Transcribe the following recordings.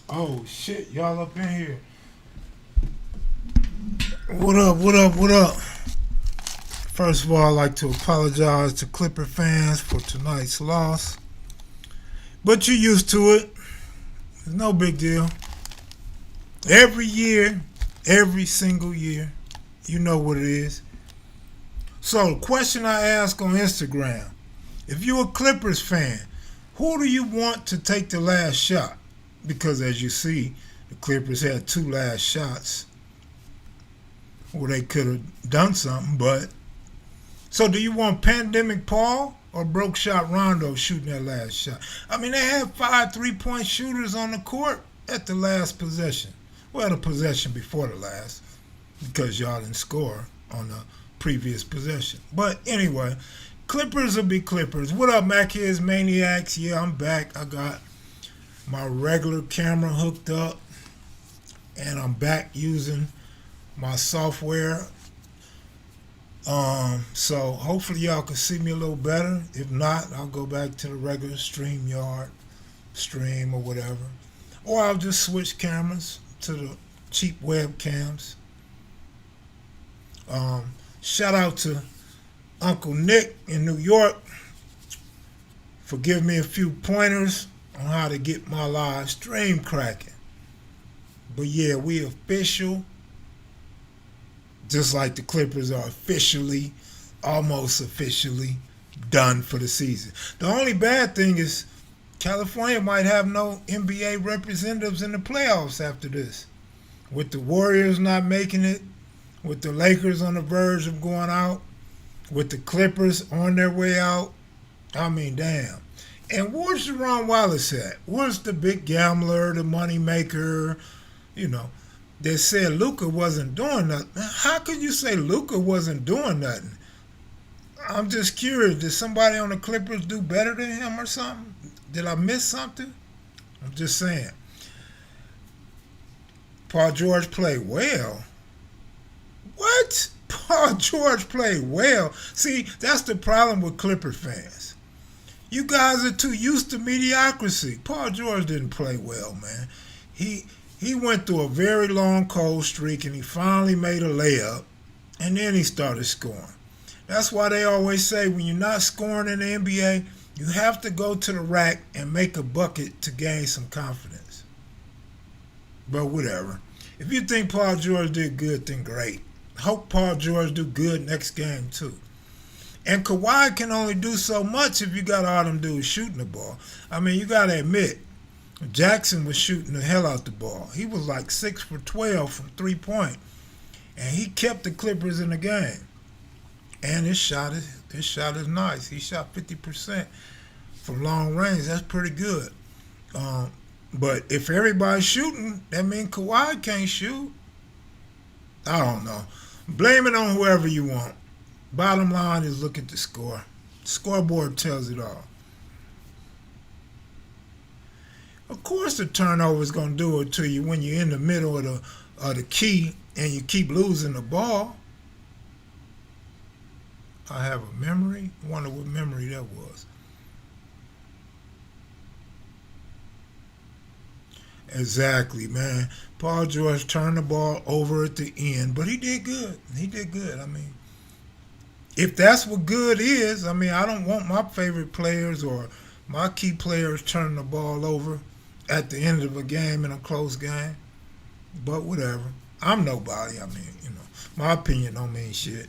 Oh shit, y'all up in here. What up, what up, what up? First of all, I'd like to apologize to Clipper fans for tonight's loss. But you're used to it. It's no big deal. Every year, every single year, you know what it is. So, the question I ask on Instagram, if you're a Clippers fan, who do you want to take the last shot? Because as you see, the Clippers had two last shots where they could have done something, but so do you want Pandemic Paul or Broke Shot Rondo shooting that last shot? I mean, they had 5 3-point shooters on the court at the last possession. Well, the possession before the last, because y'all didn't score on the previous possession. But anyway, Clippers will be Clippers. What up, Mac Maniacs? Yeah, I'm back. I got my regular camera hooked up, and I'm back using my software. So hopefully y'all can see me a little better. If not, I'll go back to the regular StreamYard stream or whatever. Or I'll just switch cameras to the cheap webcams. Shout out to Uncle Nick in New York for giving me a few pointers on how to get my live stream cracking. But yeah, we official. Just like the Clippers are officially, almost officially, done for the season. The only bad thing is California might have no NBA representatives in the playoffs after this. With the Warriors not making it, with the Lakers on the verge of going out, with the Clippers on their way out. I mean, damn. And where's Jerron Wallace at? Where's the big gambler, the money maker, you know? They said Luka wasn't doing nothing. How could you say Luka wasn't doing nothing? I'm just curious. Did somebody on the Clippers do better than him or something? Did I miss something? I'm just saying. Paul George played well. What? Paul George played well. See, that's the problem with Clipper fans. You guys are too used to mediocrity. Paul George didn't play well, man. He went through a very long cold streak and he finally made a layup and then he started scoring. That's why they always say when you're not scoring in the NBA, you have to go to the rack and make a bucket to gain some confidence. But whatever. If you think Paul George did good, then great. Hope Paul George do good next game too. And Kawhi can only do so much if you got all them dudes shooting the ball. I mean, you got to admit, Jackson was shooting the hell out the ball. He was like 6 for 12 from 3-point. And he kept the Clippers in the game. And his shot is nice. He shot 50% from long range. That's pretty good. But if everybody's shooting, that means Kawhi can't shoot. I don't know. Blame it on whoever you want. Bottom line is look at the score. Scoreboard tells it all. Of course the turnover is going to do it to you when you're in the middle of the key and you keep losing the ball. I have a memory. I wonder what memory that was. Exactly, man. Paul George turned the ball over at the end, but he did good. He did good. I mean, if that's what good is, I mean, I don't want my favorite players or my key players turning the ball over at the end of a game in a close game. But whatever. I'm nobody. I mean, my opinion don't mean shit.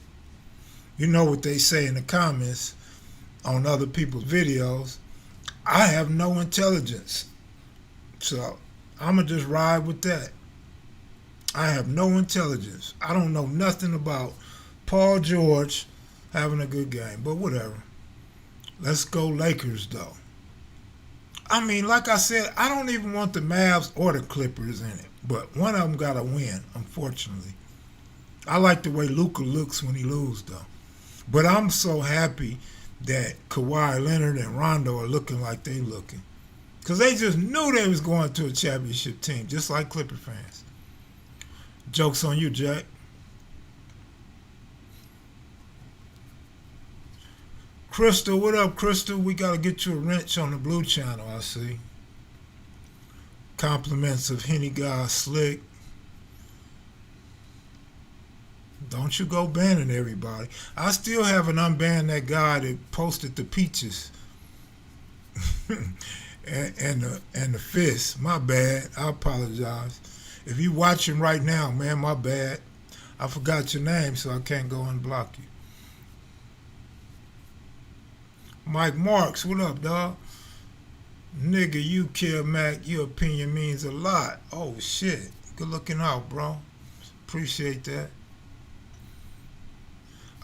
You know what they say in the comments on other people's videos. I have no intelligence. So I'm going to just ride with that. I have no intelligence. I don't know nothing about Paul George having a good game. But whatever. Let's go Lakers, though. I mean, like I said, I don't even want the Mavs or the Clippers in it. But one of them got to win, unfortunately. I like the way Luka looks when he loses, though. But I'm so happy that Kawhi Leonard and Rondo are looking like they looking. Because they just knew they was going to a championship team, just like Clipper fans. Joke's on you, Jack. Crystal, what up, Crystal? We got to get you a wrench on the Blue Channel, I see. Compliments of Henny God Slick. Don't you go banning everybody. I still haven't unbanned that guy that posted the peaches and the fist. My bad. I apologize. If you watching right now, man, my bad. I forgot your name, so I can't go unblock you. Mike Marks, what up, dog? Nigga, you Kev Mac, your opinion means a lot. Oh shit. Good looking out, bro. Appreciate that.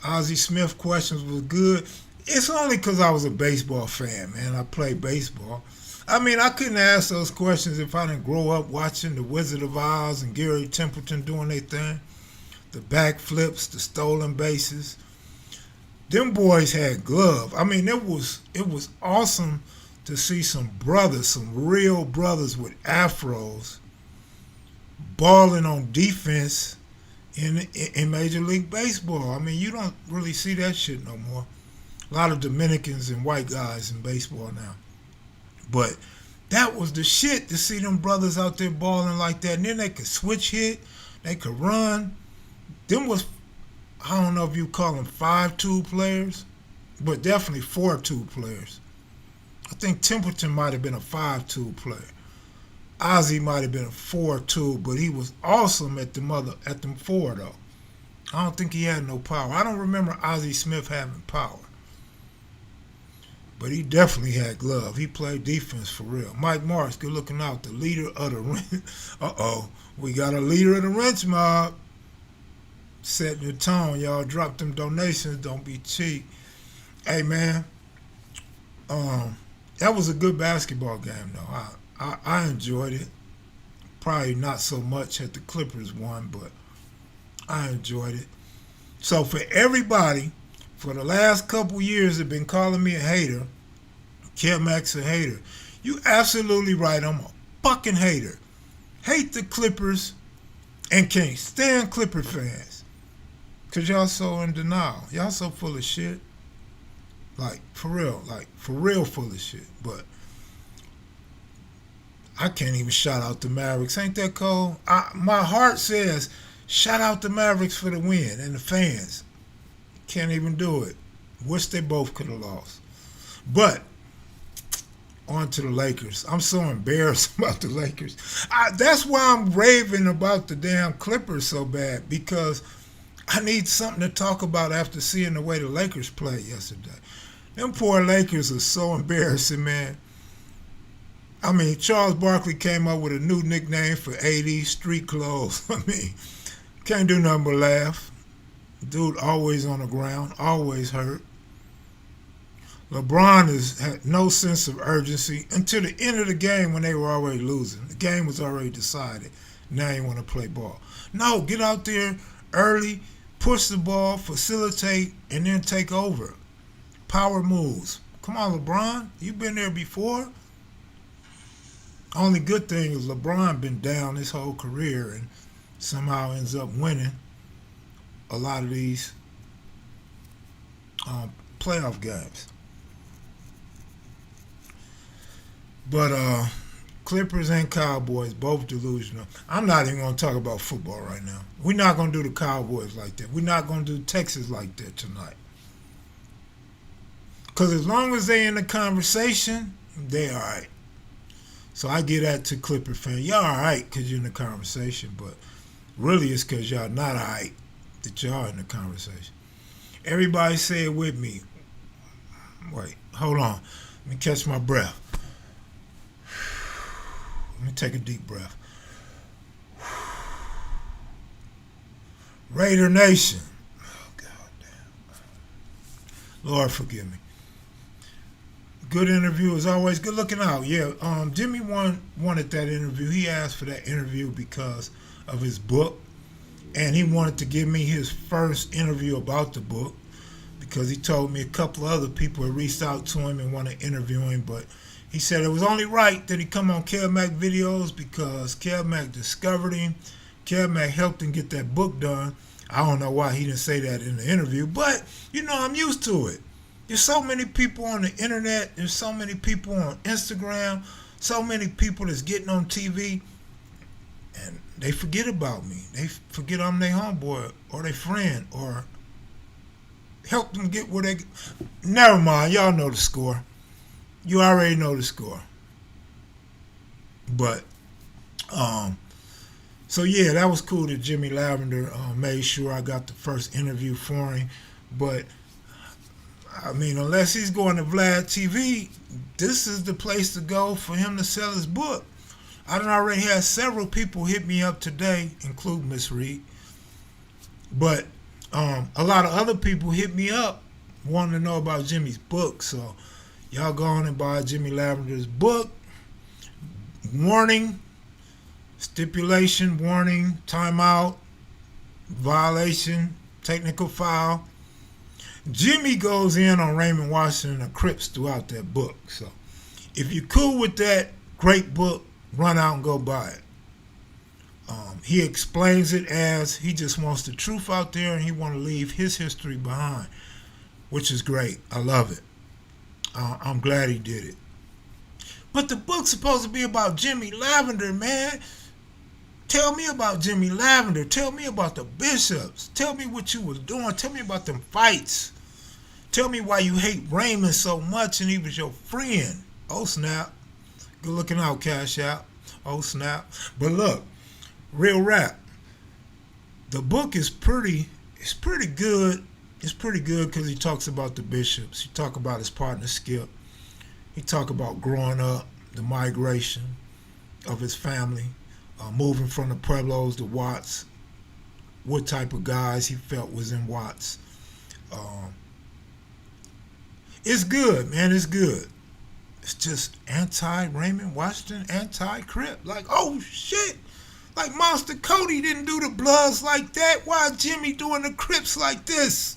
Ozzie Smith questions was good. It's only because I was a baseball fan, man. I played baseball. I mean, I couldn't ask those questions if I didn't grow up watching The Wizard of Oz and Gary Templeton doing their thing. The backflips, the stolen bases. Them boys had glove. I mean, it was awesome to see some brothers, some real brothers with afros balling on defense in Major League Baseball. I mean, you don't really see that shit no more. A lot of Dominicans and white guys in baseball now. But that was the shit to see them brothers out there balling like that. And then they could switch hit. They could run. Them was, I don't know if you call them 5-tool players, but definitely 4-tool players. I think Templeton might have been a 5-tool player. Ozzie might have been a 4-tool, but he was awesome at them 4 though. I don't think he had no power. I don't remember Ozzie Smith having power. But he definitely had glove. He played defense for real. Mike Morris, good looking out. The leader of the wrench. Uh-oh. We got a leader of the wrench mob. Setting the tone. Y'all drop them donations. Don't be cheap. Hey, man. That was a good basketball game, though. I enjoyed it. Probably not so much had the Clippers won, but I enjoyed it. So for everybody, for the last couple years have been calling me a hater, Kev Mac's a hater. You absolutely right. I'm a fucking hater. Hate the Clippers and can't stand Clipper fans. Because y'all so in denial. Y'all so full of shit. Like, for real full of shit. But I can't even shout out the Mavericks. Ain't that cold? My heart says, shout out the Mavericks for the win and the fans. Can't even do it. Wish they both could have lost. But on to the Lakers. I'm so embarrassed about the Lakers. That's why I'm raving about the damn Clippers so bad, because I need something to talk about after seeing the way the Lakers played yesterday. Them poor Lakers are so embarrassing, man. I mean, Charles Barkley came up with a new nickname for AD, Street Clothes. I mean, can't do nothing but laugh. Dude always on the ground, always hurt. LeBron had no sense of urgency until the end of the game when they were already losing. The game was already decided. Now you want to play ball. No, get out there early, push the ball, facilitate, and then take over. Power moves. Come on, LeBron. You've been there before. Only good thing is LeBron been down his whole career and somehow ends up winning a lot of these playoff games. But Clippers and Cowboys, both delusional. I'm not even going to talk about football right now. We're not going to do the Cowboys like that. We're not going to do Texas like that tonight. Because as long as they in the conversation, they all right. So I give that to Clipper fans. Y'all all right because you're in the conversation, but really it's because y'all not all right that y'all in the conversation. Everybody say it with me. Wait, hold on. Let me catch my breath. Let me take a deep breath. Raider Nation. Oh, God damn. Lord, forgive me. Good interview as always. Good looking out. Yeah, Jimmy wanted that interview. He asked for that interview because of his book. And he wanted to give me his first interview about the book because he told me a couple of other people had reached out to him and wanted to interview him. But he said it was only right that he come on kevmacvideos because Kev Mac discovered him. Kev Mac helped him get that book done. I don't know why he didn't say that in the interview, but, you know, I'm used to it. There's so many people on the internet. There's so many people on Instagram So many people that's getting on TV and they forget about me. They forget I'm their homeboy or their friend or help them get where they. Never mind, y'all know the score. You already know the score. But so yeah, that was cool that Jimmy Lavender made sure I got the first interview for him. But I mean, unless he's going to Vlad TV, this is the place to go for him to sell his book. I done already had several people hit me up today, including Miss Reed. But a lot of other people hit me up wanting to know about Jimmy's book. So y'all go on and buy Jimmy Lavender's book. Warning, stipulation, warning, timeout, violation, technical foul. Jimmy goes in on Raymond Washington and the Crips throughout that book. So if you're cool with that, great book, run out and go buy it. He explains it as he just wants the truth out there and he want to leave his history behind, which is great. I love it. I'm glad he did it. But the book's supposed to be about Jimmy Lavender, man. Tell me about Jimmy Lavender. Tell me about the bishops. Tell me what you was doing. Tell me about them fights. Tell me why you hate Raymond so much and he was your friend. Oh, snap. Good looking out, Cash Out. Oh, snap. But look, real rap. The book is pretty good. It's pretty good because he talks about the bishops. He talk about his partner, Skip. He talk about growing up, the migration of his family, moving from the Pueblos to Watts, what type of guys he felt was in Watts. It's good, man. It's good. It's just anti-Raymond Washington, anti-Crip. Like, oh, shit. Like, Monster Cody didn't do the Bloods like that. Why Jimmy doing the Crips like this?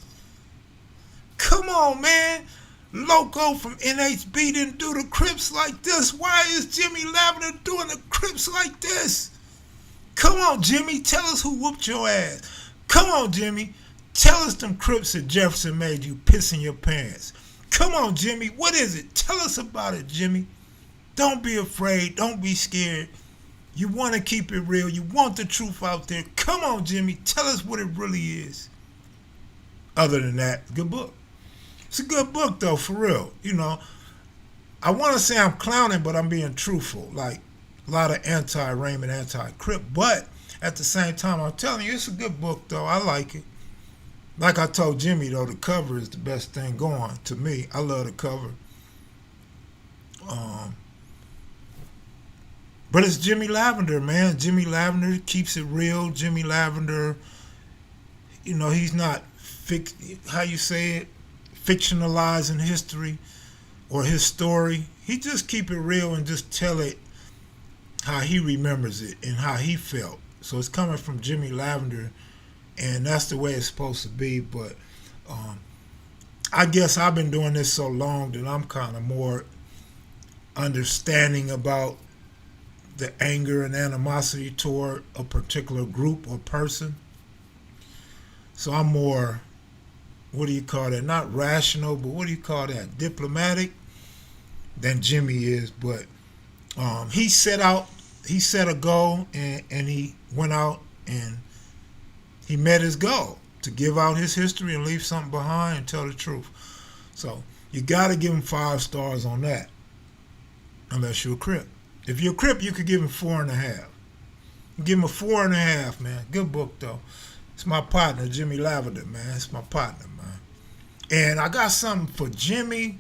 Come on, man. Loco from NHB didn't do the Crips like this. Why is Jimmy Lavender doing the Crips like this? Come on, Jimmy. Tell us who whooped your ass. Come on, Jimmy. Tell us them Crips at Jefferson made you piss in your pants. Come on, Jimmy. What is it? Tell us about it, Jimmy. Don't be afraid. Don't be scared. You want to keep it real. You want the truth out there. Come on, Jimmy. Tell us what it really is. Other than that, good book. It's a good book, though, for real. You know, I want to say I'm clowning, but I'm being truthful. Like, a lot of anti-Raymond, anti-Crip. But at the same time, I'm telling you, it's a good book, though. I like it. Like I told Jimmy, though, the cover is the best thing going to me. I love the cover. But it's Jimmy Lavender, man. Jimmy Lavender keeps it real. Jimmy Lavender, you know, he's not, how you say it, fictionalizing history or his story. He just keep it real and just tell it how he remembers it and how he felt. So it's coming from Jimmy Lavender, and that's the way it's supposed to be. But I guess I've been doing this so long that I'm kind of more understanding about the anger and animosity toward a particular group or person. So I'm more, what do you call that? Not rational, but what do you call that? Diplomatic than Jimmy is. But he set a goal, and he went out and he met his goal to give out his history and leave something behind and tell the truth. So you got to give him 5 stars on that, unless you're a Crip. If you're a Crip, you could give him 4.5. Give him a 4.5, man. Good book, though. It's my partner, Jimmy Lavender, man. It's my partner, man. And I got something for Jimmy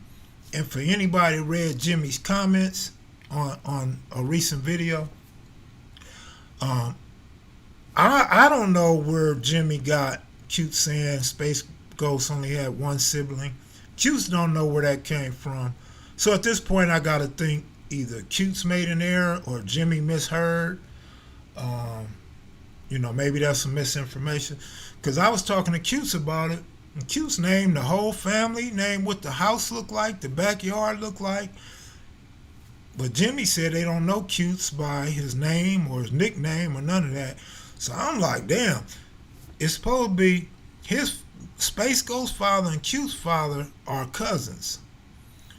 and for anybody who read Jimmy's comments on a recent video. I don't know where Jimmy got Cute saying Space Ghost only had one sibling. Cutes don't know where that came from. So at this point, I got to think either Cutes made an error or Jimmy misheard. You know, maybe that's some misinformation. Because I was talking to Cutes about it. And Cutes named the whole family, named what the house looked like, the backyard looked like. But Jimmy said they don't know Cutes by his name or his nickname or none of that. So I'm like, damn, it's supposed to be his Space Ghost father and Cutes father are cousins.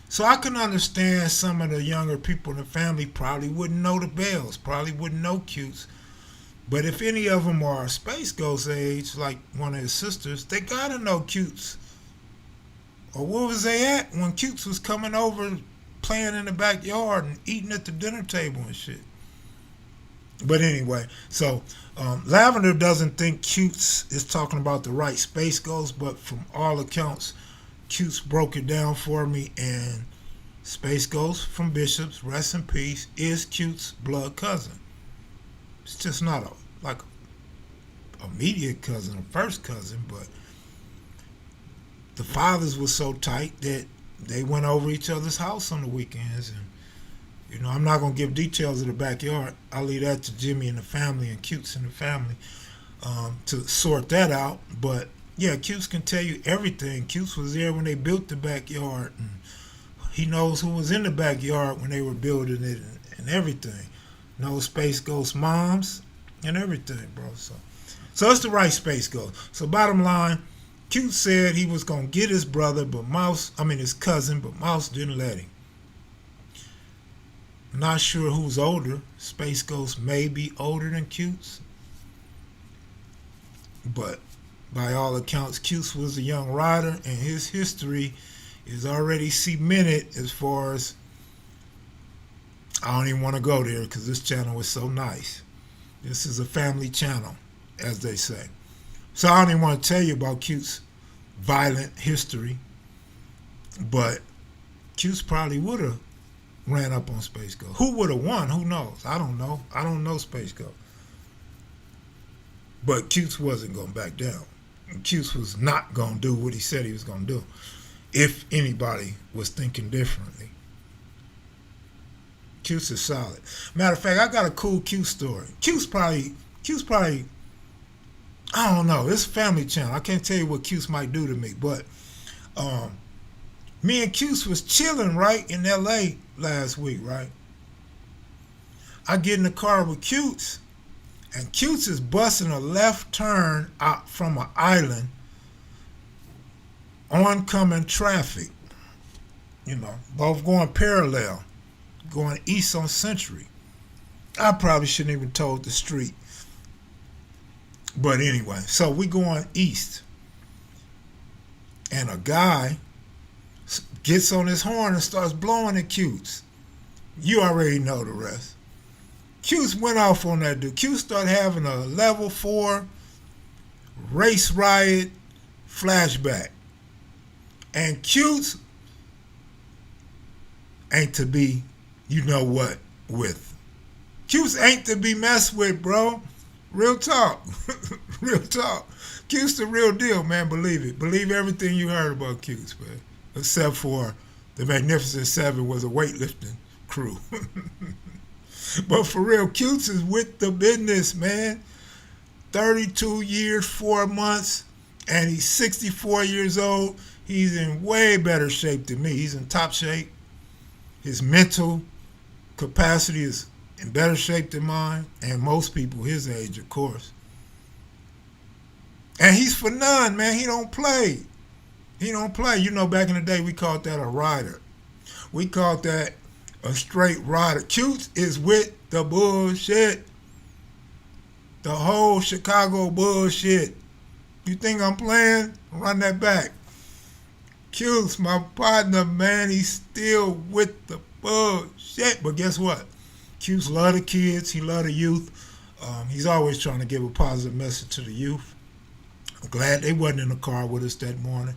So I can understand some of the younger people in the family probably wouldn't know the Bells, probably wouldn't know Cutes. But if any of them are Space Ghost age, like one of his sisters, they gotta know Cutes. Or where was they at when Cutes was coming over, playing in the backyard and eating at the dinner table and shit? But anyway, so Lavender doesn't think Cutes is talking about the right Space Ghost, but from all accounts, Cutes broke it down for me, and Space Ghost from Bishops, rest in peace, is Cutes' blood cousin. It's just not like a immediate cousin, a first cousin, but the fathers were so tight that they went over each other's house on the weekends. And I'm not gonna give details of the backyard. I'll leave that to Jimmy and the family and Cutes and the family to sort that out. But yeah, Cutes can tell you everything. Cutes was there when they built the backyard, and he knows who was in the backyard when they were building it and everything. Knows Space Ghost moms and everything, bro. So it's the right Space Ghost. So bottom line, Cutes said he was gonna get his brother, but his cousin, but Mouse didn't let him. Not sure who's older. Space Ghost may be older than Cutes, but by all accounts, Cutes was a young rider, and his history is already cemented as far as, I don't even want to go there because this channel is so nice. This is a family channel, as they say. So I don't even want to tell you about Cutes' violent history, but Cutes probably would have ran up on Space Ghost. Who would have won? Who knows? I don't know. I don't know Space Ghost. But Cutes wasn't going to back down. Cutes was not going to do what he said he was going to do, if anybody was thinking differently. Cutes is solid. Matter of fact, I got a cool Cutes story. Cutes probably, I don't know. It's a family channel. I can't tell you what Cutes might do to me, but me and Cutes was chilling, right, in L.A. last week, right? I get in the car with Cutes, and Cutes is busting a left turn out from an island, oncoming traffic. Both going parallel, going east on Century. I probably shouldn't even told the street. But anyway, so we going east. And a guy gets on his horn and starts blowing at Cutes. You already know the rest. Cutes went off on that dude. Cutes started having a level 4 race riot flashback. And Cutes ain't to be, with. Cutes ain't to be messed with, bro. Real talk. Real talk. Cutes the real deal, man. Believe it. Believe everything you heard about Cutes, man. Except for the Magnificent Seven was a weightlifting crew. But for real, Cutes is with the business, man. 32 years, 4 months, and he's 64 years old. He's in way better shape than me. He's in top shape. His mental capacity is in better shape than mine, and most people his age, of course. And he's for none, man. He don't play. He don't play. Back in the day, we called that a rider. We called that a straight rider. Cutes is with the bullshit. The whole Chicago bullshit. You think I'm playing? Run that back. Cutes, my partner, man, he's still with the bullshit. But guess what? Cutes love the kids. He love the youth. He's always trying to give a positive message to the youth. I'm glad they wasn't in the car with us that morning.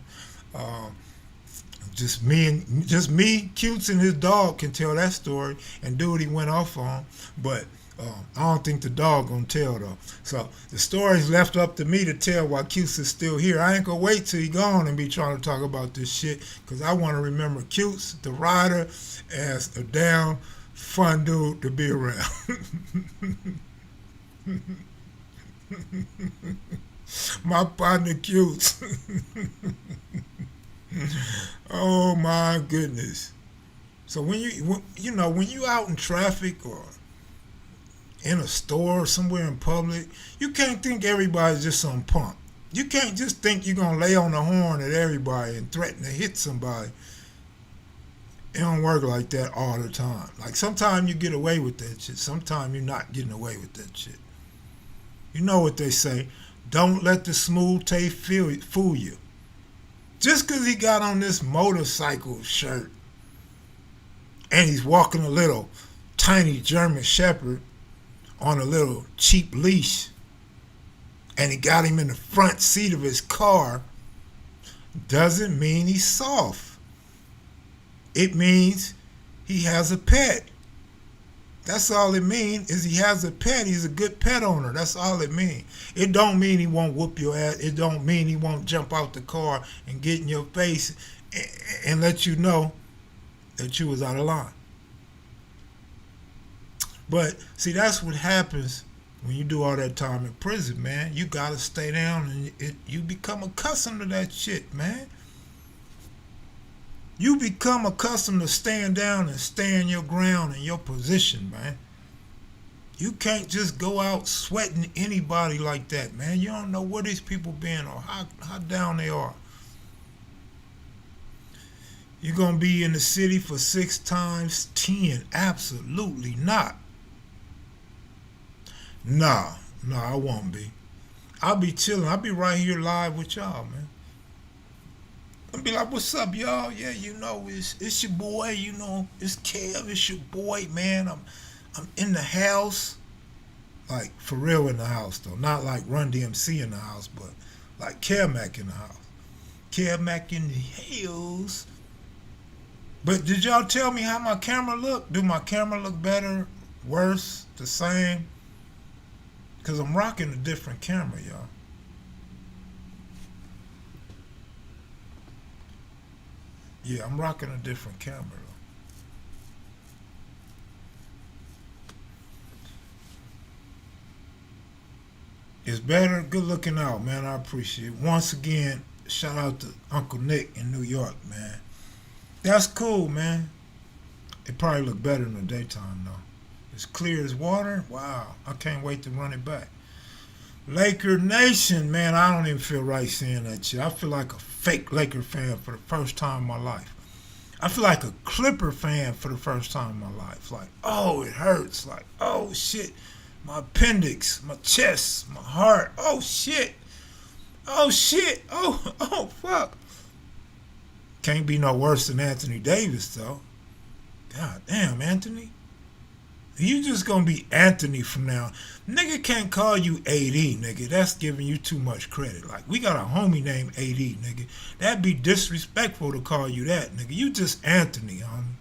Just me, Cutes, and his dog can tell that story and do what he went off on. But I don't think the dog gonna tell though. So the story's left up to me to tell while Cutes is still here. I ain't gonna wait till he gone and be trying to talk about this shit, because I want to remember Cutes, the rider, as a damn fun dude to be around. My partner Cutes. Oh my goodness. So when you out in traffic or in a store or somewhere in public, you can't think everybody's just some punk. You can't just think you're gonna lay on the horn at everybody and threaten to hit somebody. It don't work like that all the time. Like sometimes you get away with that shit. Sometimes you're not getting away with that shit. You know what they say? Don't let the smooth taste fool you. Just because he got on this motorcycle shirt and he's walking a little tiny German Shepherd on a little cheap leash and he got him in the front seat of his car doesn't mean he's soft. It means he has a pet. That's all it means, is he has a pet. He's a good pet owner. That's all it means. It don't mean he won't whoop your ass. It don't mean he won't jump out the car and get in your face and let you know that you was out of line. But see, that's what happens when you do all that time in prison, man. You gotta stay down and you become accustomed to that shit, man. You become accustomed to staying down and staying your ground and your position, man. You can't just go out sweating anybody like that, man. You don't know where these people been or how down they are. You're going to be in the city for 6 times 10. Absolutely not. Nah, I won't be. I'll be chilling. I'll be right here live with y'all, man. I'll be like, what's up, y'all? Yeah, you know, it's your boy, you know, it's Kev, it's your boy, man. I'm in the house. Like, for real in the house, though. Not like Run DMC in the house, but like Kev Mac in the house. Kev Mac in the house. But did y'all tell me how my camera look? Do my camera look better, worse, the same? Because I'm rocking a different camera, y'all. Yeah, I'm rocking a different camera. It's better. Good looking out, man. I appreciate it. Once again, shout out to Uncle Nick in New York, man. That's cool, man. It probably look better in the daytime, though. It's clear as water. Wow. I can't wait to run it back. Laker Nation, man, I don't even feel right saying that shit. I feel like a fake Laker fan for the first time in my life. I feel like a Clipper fan for the first time in my life. Like, oh, it hurts. Like, oh, shit. My appendix, my chest, my heart. Oh, shit. Oh, shit. Oh, fuck. Can't be no worse than Anthony Davis, though. God damn, Anthony. You just gonna be Anthony from now. Nigga can't call you AD, nigga. That's giving you too much credit. Like, we got a homie named AD, nigga. That'd be disrespectful to call you that, nigga. You just Anthony, homie.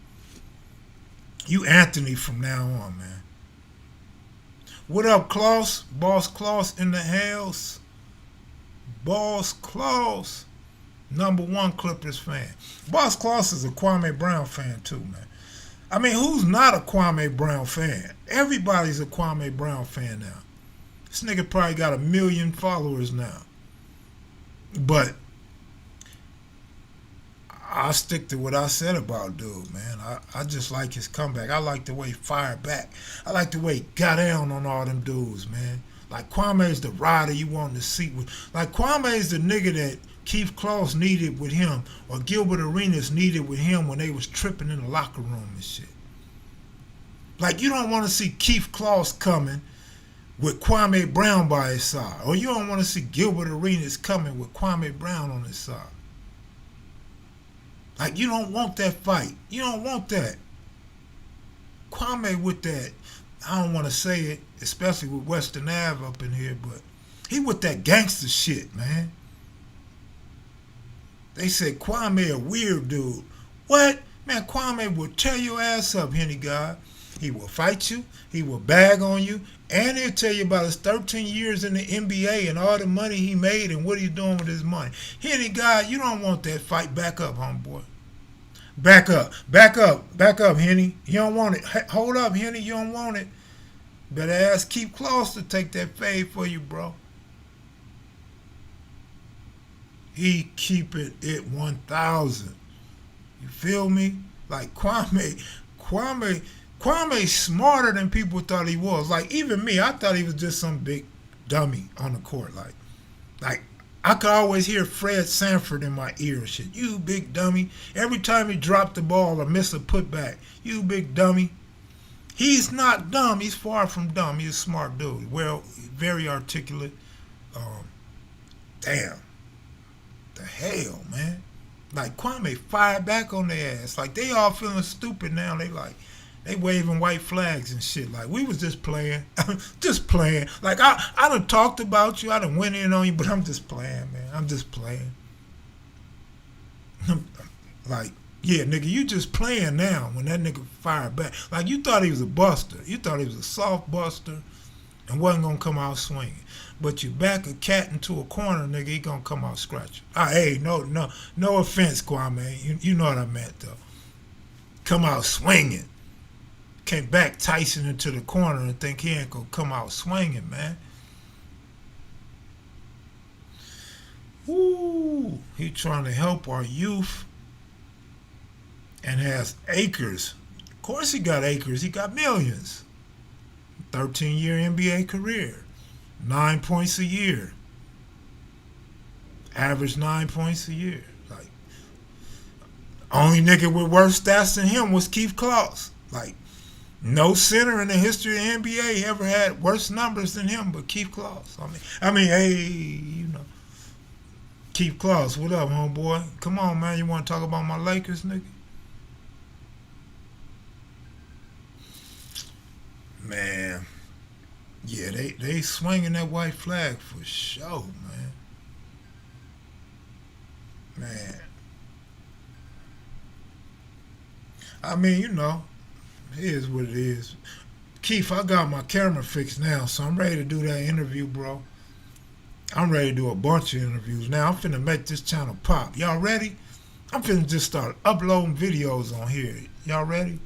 You Anthony from now on, man. What up, Klaus? Boss Klaus in the house. Boss Klaus. #1 Clippers fan. Boss Klaus is a Kwame Brown fan, too, man. I mean, who's not a Kwame Brown fan? Everybody's a Kwame Brown fan now. This nigga probably got 1 million followers now. But I stick to what I said about dude, man. I just like his comeback. I like the way he fired back. I like the way he got down on all them dudes, man. Like, Kwame's the rider you want to see with. Like, Kwame's the nigga that Keith Claus needed with him, or Gilbert Arenas needed with him when they was tripping in the locker room and shit. Like, you don't want to see Keith Claus coming with Kwame Brown by his side, or you don't want to see Gilbert Arenas coming with Kwame Brown on his side. Like, you don't want that fight. You don't want that. Kwame with that, I don't want to say it, especially with Western Ave up in here, but he with that gangster shit, man. They said Kwame a weird dude. What? Man, Kwame will tear your ass up, Henny God. He will fight you. He will bag on you. And he'll tell you about his 13 years in the NBA and all the money he made and what he's doing with his money. Henny God, you don't want that fight. Back up, homeboy. Back up. Back up. Back up, Henny. You don't want it. Hold up, Henny. You don't want it. Better ask Keep Close to take that fade for you, bro. He keeping it 1,000. You feel me? Like Kwame's smarter than people thought he was. Like, even me, I thought he was just some big dummy on the court. Like I could always hear Fred Sanford in my ear and shit. You big dummy. Every time he dropped the ball or missed a putback. You big dummy. He's not dumb. He's far from dumb. He's a smart dude. Well, very articulate. Um, Damn. The hell, man. Like Kwame fired back on their ass. Like they all feeling stupid now. They waving white flags and shit. Like we was just playing. Just playing. Like I done talked about you. I done went in on you, but I'm just playing, man. I'm just playing. Like, yeah, nigga, you just playing now when that nigga fired back. Like you thought he was a buster. You thought he was a soft buster and wasn't gonna come out swinging. But you back a cat into a corner, nigga, he gonna come out scratching. Hey, no offense, Kwame. You know what I meant though. Come out swinging. Can't back Tyson into the corner and think he ain't gonna come out swinging, man. Woo! He trying to help our youth and has acres. Of course he got acres. He got millions. 13-year NBA career. 9 points a year. Average 9 points a year. Like, only nigga with worse stats than him was Keith Claus. Like, no center in the history of the NBA ever had worse numbers than him but Keith Claus. Hey, you know. Keith Claus, what up, homeboy? Come on, man. You want to talk about my Lakers, nigga? Man. Yeah, they swinging that white flag for sure, man. Man. I mean, you know, it is what it is. Keith, I got my camera fixed now, so I'm ready to do that interview, bro. I'm ready to do a bunch of interviews. Now, I'm finna make this channel pop. Y'all ready? I'm finna just start uploading videos on here. Y'all ready?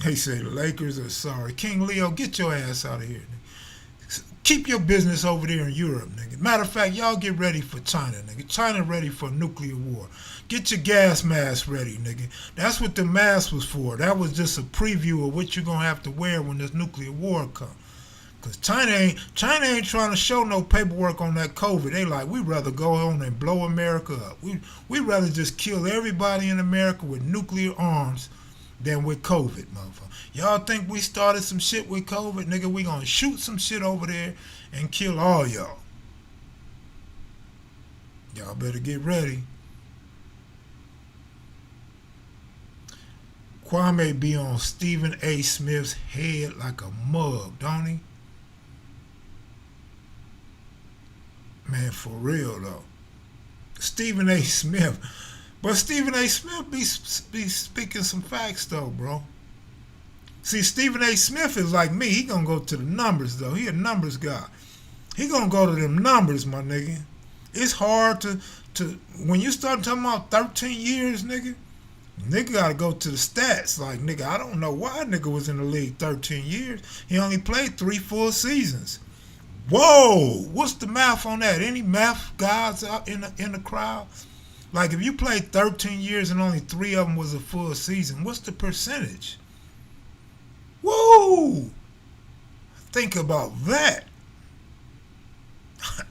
They say the Lakers are sorry. King Leo, get your ass out of here, nigga. Keep your business over there in Europe, nigga. Matter of fact, y'all get ready for China, nigga. China ready for a nuclear war. Get your gas mask ready, nigga. That's what the mask was for. That was just a preview of what you're going to have to wear when this nuclear war comes. Because China ain't trying to show no paperwork on that COVID. They like, we'd rather go on and blow America up. We'd rather just kill everybody in America with nuclear arms than with COVID, motherfucker. Y'all think we started some shit with COVID? Nigga, we gonna shoot some shit over there and kill all y'all. Y'all better get ready. Kwame be on Stephen A. Smith's head like a mug, don't he? Man, for real though. Stephen A. Smith. But Stephen A. Smith be speaking some facts though, bro. See, Stephen A. Smith is like me. He gonna go to the numbers though. He a numbers guy. He gonna go to them numbers, my nigga. It's hard to when you start talking about 13 years, nigga gotta go to the stats. Like, nigga, I don't know why nigga was in the league 13 years. He only played 3 full seasons. Whoa! What's the math on that? Any math guys out in the crowd? Like, if you played 13 years and only 3 of them was a full season, what's the percentage? Woo! Think about that.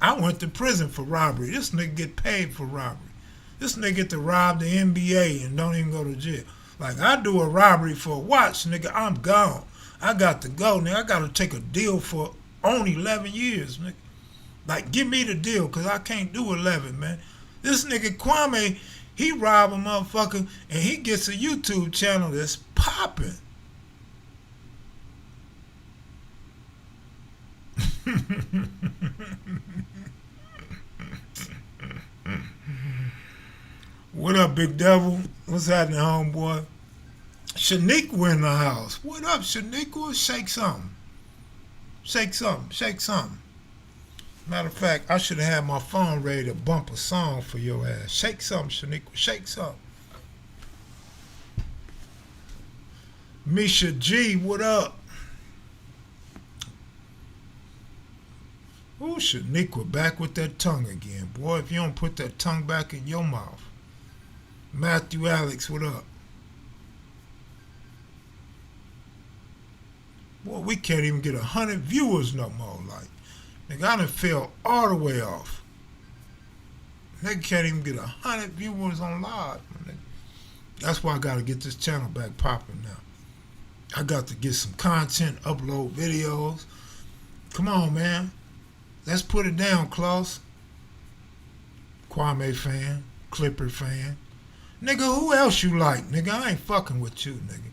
I went to prison for robbery. This nigga get paid for robbery. This nigga get to rob the NBA and don't even go to jail. Like, I do a robbery for a watch, nigga, I'm gone. I got to go, nigga. I got to take a deal for only 11 years, nigga. Like, give me the deal, because I can't do 11, man. This nigga Kwame, he rob a motherfucker and he gets a YouTube channel that's popping. What up, Big Devil? What's happening, homeboy? Shaniqua in the house. What up, Shaniqua? Shake something. Shake something. Shake something. Matter of fact, I should have had my phone ready to bump a song for your ass. Shake something, Shaniqua. Shake something. Misha G, what up? Ooh, Shaniqua back with that tongue again. Boy, if you don't put that tongue back in your mouth. Matthew Alex, what up? Boy, we can't even get 100 viewers no more. Like, Nigga, I done fell all the way off. Nigga can't even get 100 viewers on live. Nigga. That's why I gotta get this channel back popping now. I got to get some content, upload videos. Come on, man. Let's put it down, Klaus. Kwami fan, Clipper fan. Nigga, who else you like? Nigga, I ain't fucking with you, nigga.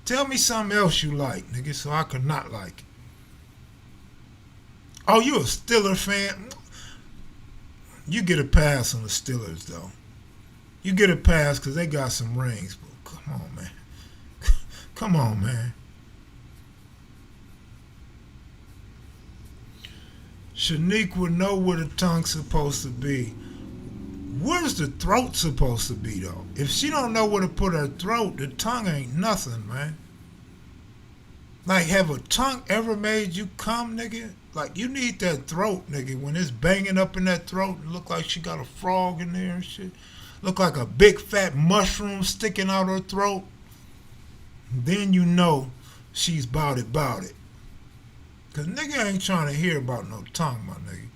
Tell me something else you like, nigga, so I could not like it. Oh, you a Steelers fan? You get a pass on the Steelers, though. You get a pass because they got some rings. But come on, man. Come on, man. Shanique would know where the tongue's supposed to be. Where's the throat supposed to be, though? If she don't know where to put her throat, the tongue ain't nothing, man. Like, have a tongue ever made you come, nigga? Like, you need that throat, nigga. When it's banging up in that throat, it look like she got a frog in there and shit. Look like a big fat mushroom sticking out her throat. Then you know she's bout it. Because nigga ain't trying to hear about no tongue, my nigga.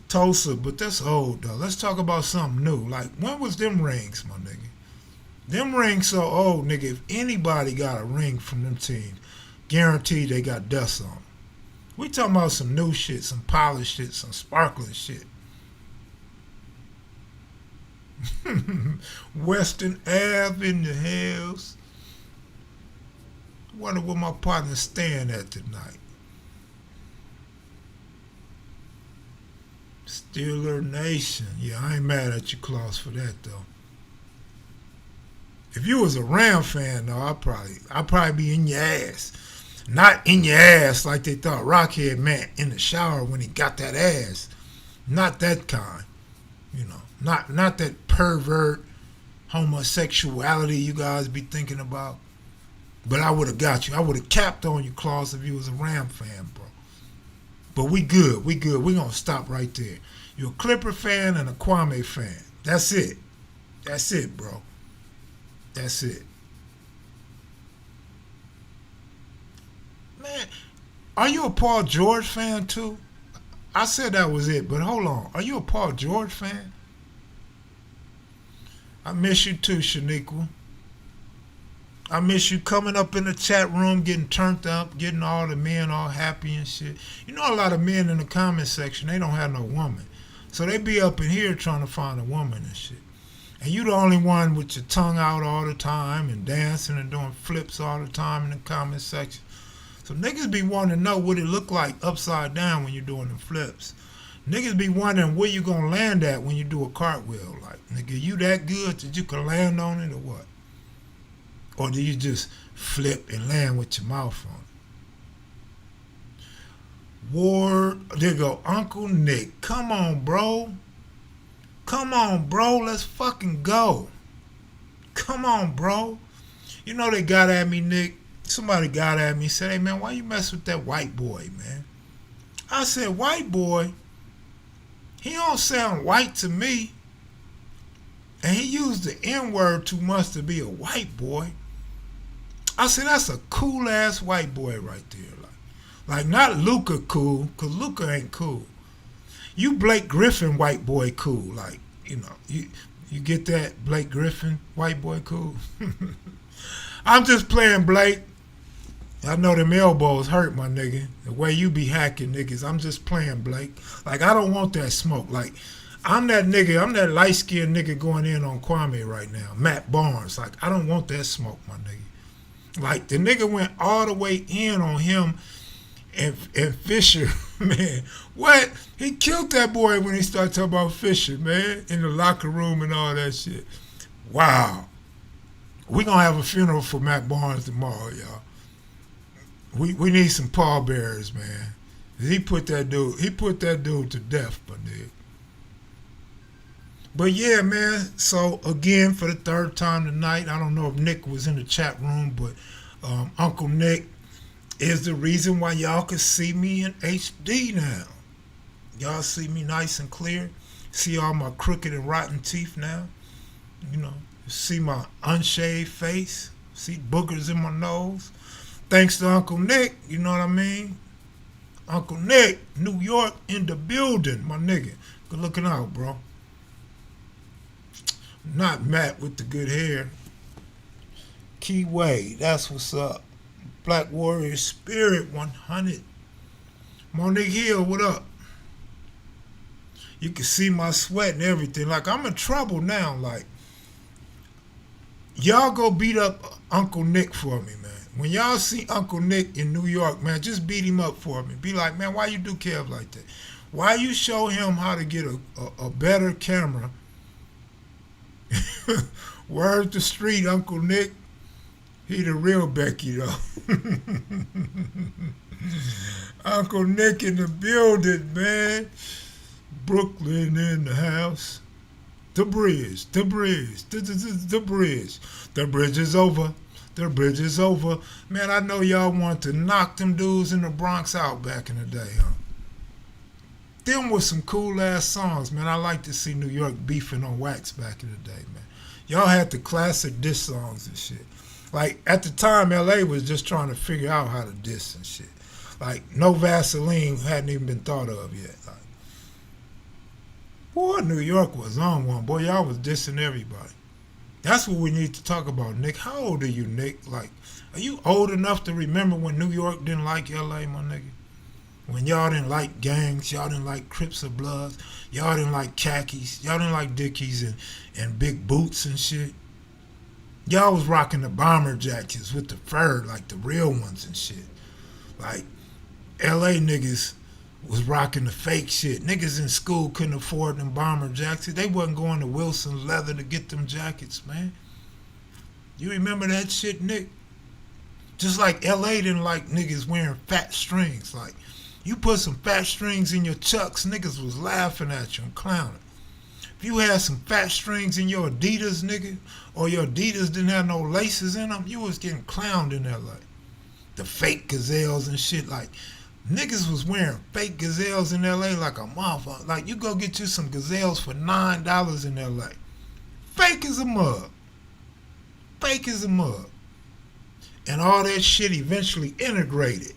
Tulsa, but that's old, though. Let's talk about something new. Like, when was them rings, my nigga? Them rings so old, nigga. If anybody got a ring from them teams, guaranteed they got dust on them. We talking about some new shit, some polished shit, some sparkling shit. Western Ave in the hills. Wonder where my partner's staying at tonight. Steeler Nation. Yeah, I ain't mad at you, Klaus, for that though. If you was a Ram fan though, I'd probably be in your ass. Not in your ass like they thought Rockhead meant in the shower when he got that ass. Not that kind. You know. Not that pervert homosexuality you guys be thinking about. But I would have got you. I would have capped on you, Klaus, if you was a Ram fan, bro. But we good. We gonna stop right there. You're a Clipper fan and a Kwami fan. That's it. That's it, bro. That's it. Man, are you a Paul George fan too? I said that was it, but hold on. Are you a Paul George fan? I miss you too, Shaniqua. I miss you coming up in the chat room, getting turned up, getting all the men all happy and shit. You know, a lot of men in the comment section, they don't have no woman. So they be up in here trying to find a woman and shit. And you the only one with your tongue out all the time and dancing and doing flips all the time in the comment section. So niggas be wanting to know what it look like upside down when you're doing the flips. Niggas be wondering where you gonna land at when you do a cartwheel. Like, nigga, you that good that you can land on it or what? Or do you just flip and land with your mouth on it? Ward, there go Uncle Nick. Come on, bro. Come on, bro. Let's fucking go. Come on, bro. You know they got at me, Nick. Somebody got at me, said, hey, man, why you mess with that white boy, man? I said, white boy? He don't sound white to me. And he used the N-word too much to be a white boy. I said, that's a cool-ass white boy right there. Like not Luca cool, because Luca ain't cool. You Blake Griffin white boy cool. Like, you know, you get that Blake Griffin white boy cool? I'm just playing, Blake. I know them elbows hurt, my nigga. The way you be hacking niggas. I'm just playing, Blake. Like, I don't want that smoke. Like, I'm that nigga. I'm that light-skinned nigga going in on Kwami right now. Matt Barnes. Like, I don't want that smoke, my nigga. Like, the nigga went all the way in on him and Fisher, man. What? He killed that boy when he started talking about Fisher, man. In the locker room and all that shit. Wow. We gonna have a funeral for Matt Barnes tomorrow, y'all. We need some pallbearers, man. He put that dude to death, my nigga. But yeah, man, so again, for the third time tonight, I don't know if Nick was in the chat room, but Uncle Nick is the reason why y'all can see me in HD now. Y'all see me nice and clear. See all my crooked and rotten teeth now. You know, see my unshaved face. See boogers in my nose. Thanks to Uncle Nick, you know what I mean? Uncle Nick, New York in the building, my nigga. Good looking out, bro. Not Matt with the good hair. Keyway, that's what's up. Black Warrior Spirit 100. Monique Hill, what up? You can see my sweat and everything. Like, I'm in trouble now. Like, y'all go beat up Uncle Nick for me, man. When y'all see Uncle Nick in New York, man, just beat him up for me. Be like, man, why you do Kev like that? Why you show him how to get a better camera? Word to street, Uncle Nick. He the real Becky, though. Uncle Nick in the building, man. Brooklyn in the house. The bridge, the bridge, the bridge. The bridge is over. The bridge is over. Man, I know y'all want to knock them dudes in the Bronx out back in the day, huh? Them was some cool ass songs, man. I like to see New York beefing on wax back in the day, man. Y'all had the classic diss songs and shit. Like, at the time, LA was just trying to figure out how to diss and shit. Like, no Vaseline hadn't even been thought of yet. Like, boy, New York was on one. Boy, y'all was dissing everybody. That's what we need to talk about, Nick. How old are you, Nick? Like, are you old enough to remember when New York didn't like LA, my nigga? When y'all didn't like gangs, y'all didn't like Crips or Bloods, y'all didn't like khakis, y'all didn't like Dickies and big boots and shit. Y'all was rocking the bomber jackets with the fur, like the real ones and shit. Like, LA niggas was rocking the fake shit. Niggas in school couldn't afford them bomber jackets. They wasn't going to Wilson Leather to get them jackets, man. You remember that shit, Nick? Just like LA didn't like niggas wearing fat strings. Like, you put some fat strings in your chucks, niggas was laughing at you and clowning. If you had some fat strings in your Adidas, nigga, or your Adidas didn't have no laces in them, you was getting clowned in LA. The fake gazelles and shit, like, niggas was wearing fake gazelles in LA like a motherfucker. Like, you go get you some gazelles for $9 in LA. Fake as a mug. Fake as a mug. And all that shit eventually integrated.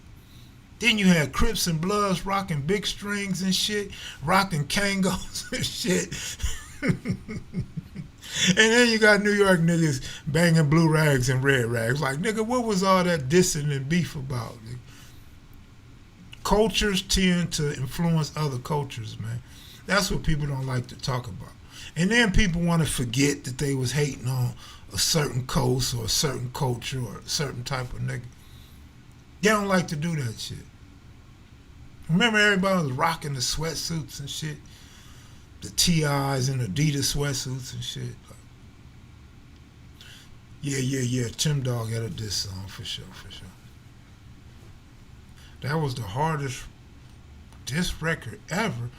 Then you had Crips and Bloods rocking big strings and shit, rocking Kangos and shit. And then you got New York niggas banging blue rags and red rags. Like, nigga, what was all that dissing and beef about? Nigga? Cultures tend to influence other cultures, man. That's what people don't like to talk about. And then people want to forget that they was hating on a certain coast or a certain culture or a certain type of nigga. They don't like to do that shit. Remember everybody was rocking the sweatsuits and shit? The T.I.s and Adidas sweatsuits and shit. Yeah. Tim Dog had a diss song for sure. That was the hardest diss record ever.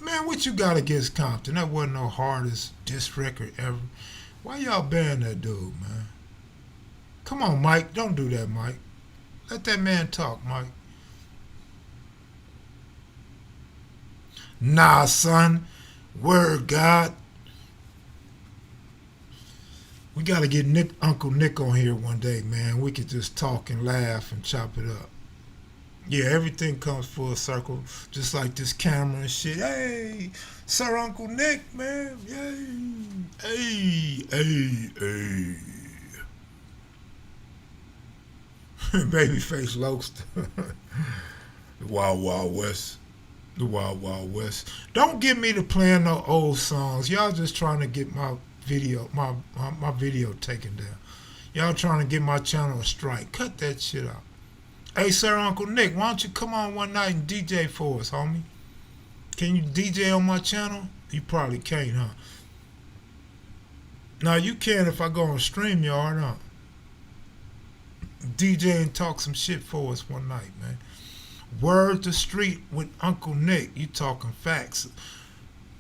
Man, what you got against Compton? That wasn't no hardest diss record ever. Why y'all ban that dude, man? Come on, Mike. Don't do that, Mike. Let that man talk, Mike. Nah, son. Word God. We got to get Uncle Nick on here one day, man. We could just talk and laugh and chop it up. Yeah, everything comes full circle, just like this camera and shit. Hey, Sir Uncle Nick, man. Yay. Hey. Babyface Loaster. The Wild Wild West. The Wild Wild West. Don't get me to playing no old songs. Y'all just trying to get my video taken down. Y'all trying to get my channel a strike. Cut that shit out. Hey, Sir Uncle Nick, why don't you come on one night and DJ for us, homie? Can you DJ on my channel? You probably can't, huh? Now, you can if I go on StreamYard, huh? DJ and talk some shit for us one night, man. Word to street with Uncle Nick. You talking facts.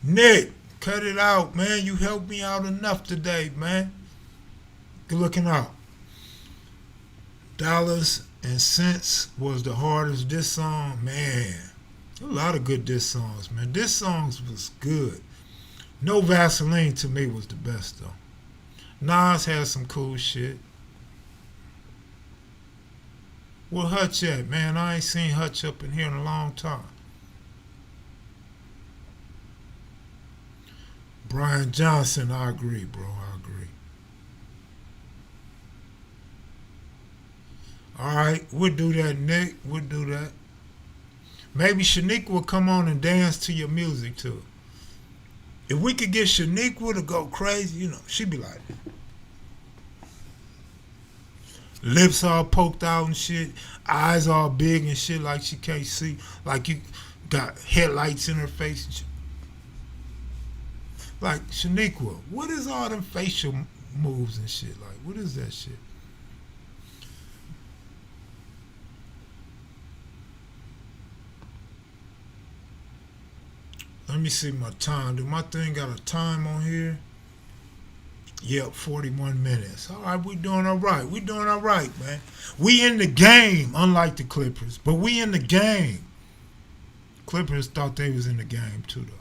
Nick, cut it out, man. You helped me out enough today, man. Good looking out. Dollars and Cents was the hardest diss song. Man, a lot of good diss songs, man. Diss songs was good. No Vaseline to me was the best, though. Nas had some cool shit. Where Hutch at, man? I ain't seen Hutch up in here in a long time. Brian Johnson, I agree, bro. I agree. All right, we'll do that, Nick. We'll do that. Maybe Shaniqua will come on and dance to your music too. If we could get Shaniqua to go crazy, she'd be like, lips all poked out and shit, eyes all big and shit like she can't see, like you got headlights in her face and shit. Like, Shaniqua, what is all them facial moves and shit? Like, what is that shit? Let me see my time. Do my thing got a time on here? Yep, 41 minutes. All right, we doing all right. We doing all right, man. We in the game, unlike the Clippers, but we in the game. Clippers thought they was in the game too, though.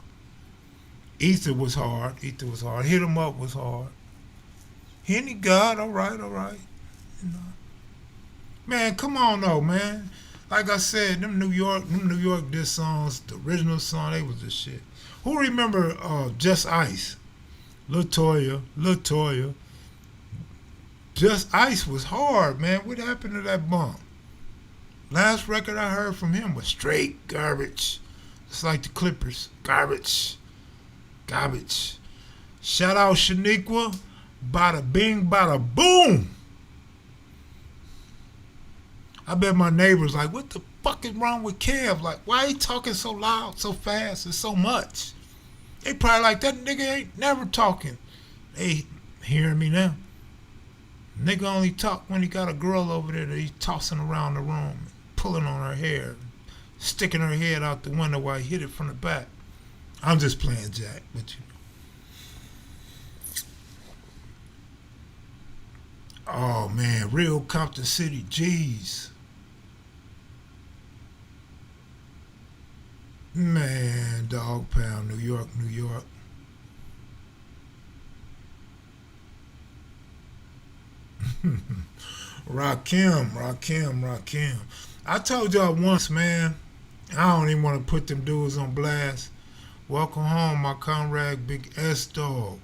Ether was hard. Ether was hard. Hit 'em up was hard. Henny God, all right, all right. You know. Man, come on though, man. Like I said, them New York diss songs, the original song, they was the shit. Who remember Just Ice? Latoya. Just Ice was hard, man. What happened to that bump? Last record I heard from him was straight garbage. It's like the Clippers. Garbage. Garbage. Shout out Shaniqua. Bada bing, bada boom. I bet my neighbors like, what the fuck is wrong with Kev? Like, why he talking so loud, so fast, and so much? They probably like, that nigga ain't never talking. They hearing me now. Nigga only talk when he got a girl over there that he's tossing around the room, pulling on her hair, sticking her head out the window while he hit it from the back. I'm just playing Jack, but you know. Oh man, real Compton City, jeez. Man, Dog Pound, New York, New York. Rakim. I told y'all once, man, I don't even want to put them dudes on blast. Welcome home, my comrade Big S Dog.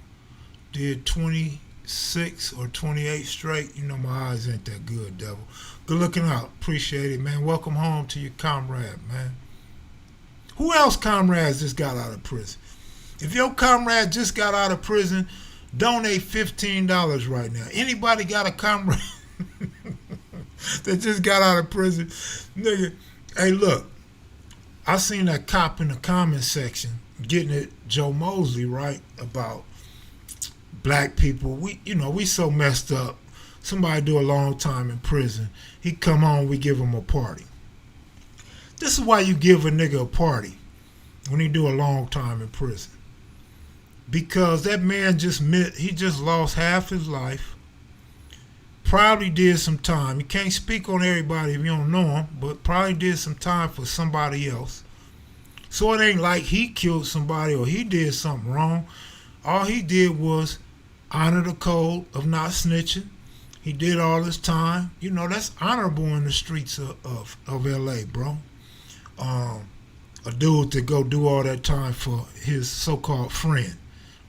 Did 26 or 28 straight. You know my eyes ain't that good, devil. Good looking out. Appreciate it, man. Welcome home to your comrade, man. Who else comrades just got out of prison? If your comrade just got out of prison, donate $15 right now. Anybody got a comrade that just got out of prison? Nigga, hey look, I seen that cop in the comment section getting at Joe Mosley, right, about black people. We so messed up. Somebody do a long time in prison. He come home, we give him a party. This is why you give a nigga a party when he do a long time in prison. Because that man he just lost half his life. Probably did some time. You can't speak on everybody if you don't know him, but probably did some time for somebody else. So it ain't like he killed somebody or he did something wrong. All he did was honor the code of not snitching. He did all his time. That's honorable in the streets of LA, bro. A dude to go do all that time for his so-called friend.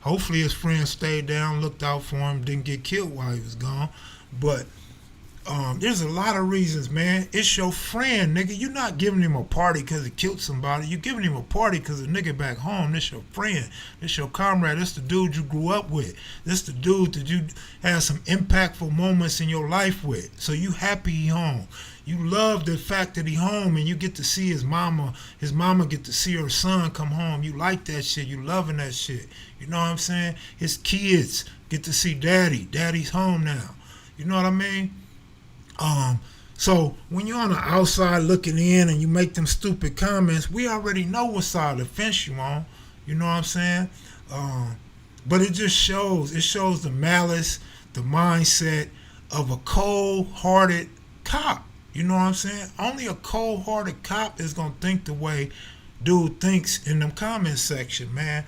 Hopefully his friend stayed down, looked out for him, didn't get killed while he was gone. But there's a lot of reasons, man. It's your friend, nigga. You're not giving him a party because he killed somebody. You're giving him a party because the nigga back home. This your friend. This your comrade. This the dude you grew up with. This the dude that you had some impactful moments in your life with. So you happy he home. You love the fact that he home and you get to see his mama. His mama get to see her son come home. You like that shit. You loving that shit. You know what I'm saying? His kids get to see daddy. Daddy's home now. You know what I mean? So when you're on the outside looking in and you make them stupid comments, we already know what side of the fence you on. You know what I'm saying? But it just shows. It shows the malice, the mindset of a cold-hearted cop. You know what I'm saying? Only a cold-hearted cop is gonna think the way dude thinks in them comment section, man.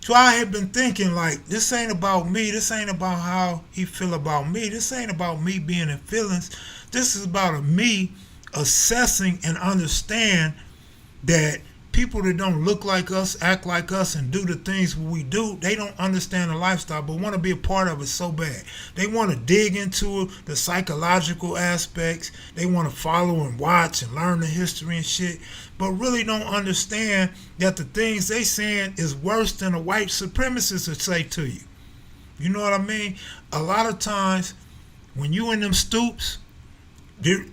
So I had been thinking like, this ain't about me. This ain't about how he feel about me. This ain't about me being in feelings. This is about a me assessing and understand that people that don't look like us, act like us, and do the things we do, they don't understand the lifestyle, but want to be a part of it so bad. They want to dig into the psychological aspects. They want to follow and watch and learn the history and shit, but really don't understand that the things they saying is worse than a white supremacist would say to you. You know what I mean? A lot of times when you in them stoops,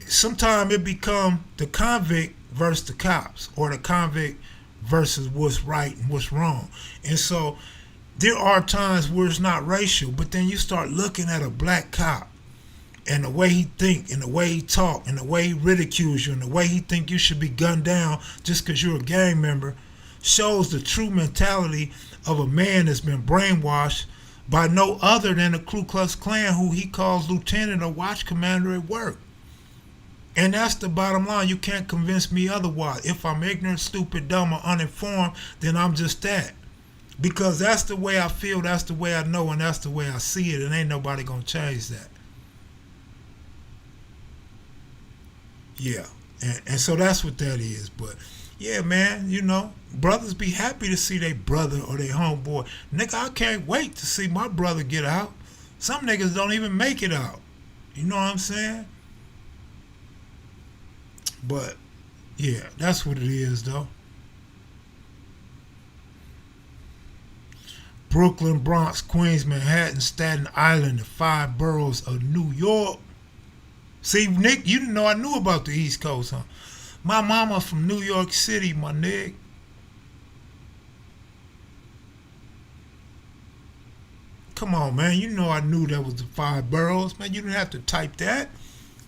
sometimes it become the convict versus the cops, or the convict versus what's right and what's wrong. And so there are times where it's not racial, but then you start looking at a black cop and the way he think and the way he talk and the way he ridicules you and the way he think you should be gunned down just because you're a gang member, shows the true mentality of a man that's been brainwashed by no other than the Ku Klux Klan, who he calls lieutenant or watch commander at work. And that's the bottom line. You can't convince me otherwise. If I'm ignorant, stupid, dumb, or uninformed, then I'm just that. Because that's the way I feel, that's the way I know, and that's the way I see it, and ain't nobody gonna change that. Yeah. And so that's what that is. But yeah, man, brothers be happy to see their brother or their homeboy. Nigga, I can't wait to see my brother get out. Some niggas don't even make it out. You know what I'm saying? But yeah, that's what it is though. Brooklyn, Bronx, Queens, Manhattan, Staten Island, the 5 boroughs of New York. See, Nick, you didn't know I knew about the East Coast, huh? My mama from New York City, my nigga. Come on, man. You know I knew that was the 5 boroughs, man. You didn't have to type that.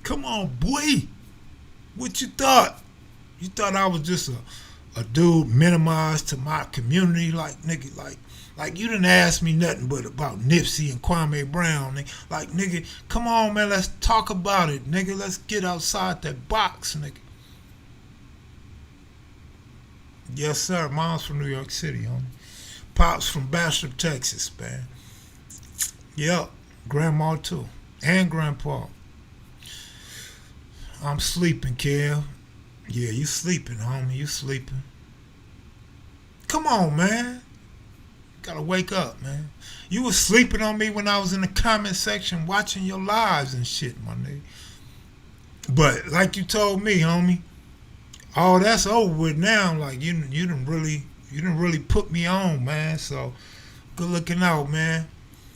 Come on, boy. What you thought? You thought I was just a dude minimized to my community, like nigga, like you didn't ask me nothing but about Nipsey and Kwame Brown. Like nigga, come on, man, let's talk about it, nigga. Let's get outside that box, nigga. Yes, sir. Mom's from New York City, homie. Pops from Bastrop, Texas, man. Yep. Grandma too, and Grandpa. I'm sleeping, Kev. Yeah, you sleeping, homie. You sleeping. Come on, man. Gotta wake up, man. You was sleeping on me when I was in the comment section watching your lives and shit, my nigga. But like you told me, homie, all that's over with now. Like you didn't really put me on, man. So good looking out, man.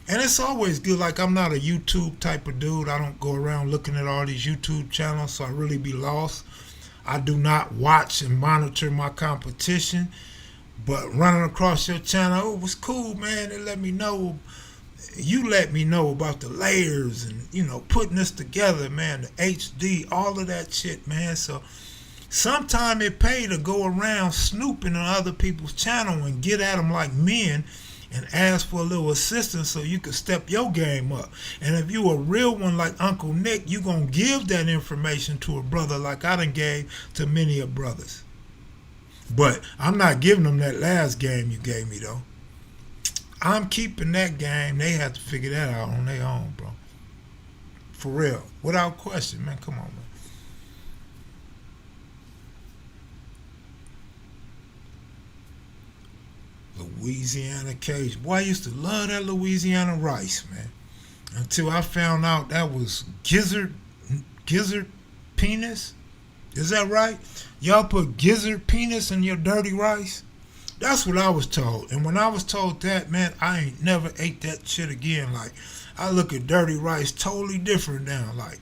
And it's always good. Like, I'm not a YouTube type of dude. I don't go around looking at all these YouTube channels, so I really be lost. I do not watch and monitor my competition. But running across your channel, oh, it was cool, man. They let me know. You let me know about the layers and, putting this together, man. The HD, all of that shit, man. So sometime it pay to go around snooping on other people's channel and get at them like men and ask for a little assistance so you can step your game up. And if you a real one like Uncle Nick, you gonna give that information to a brother like I done gave to many of brothers. But I'm not giving them that last game you gave me though. I'm keeping that game. They have to figure that out on their own, bro. For real. Without question, man. Come on, man. Louisiana Cajun. Boy, I used to love that Louisiana rice, man. Until I found out that was gizzard penis. Is that right? Y'all put gizzard penis in your dirty rice? That's what I was told. And when I was told that, man, I ain't never ate that shit again. Like, I look at dirty rice totally different now. Like,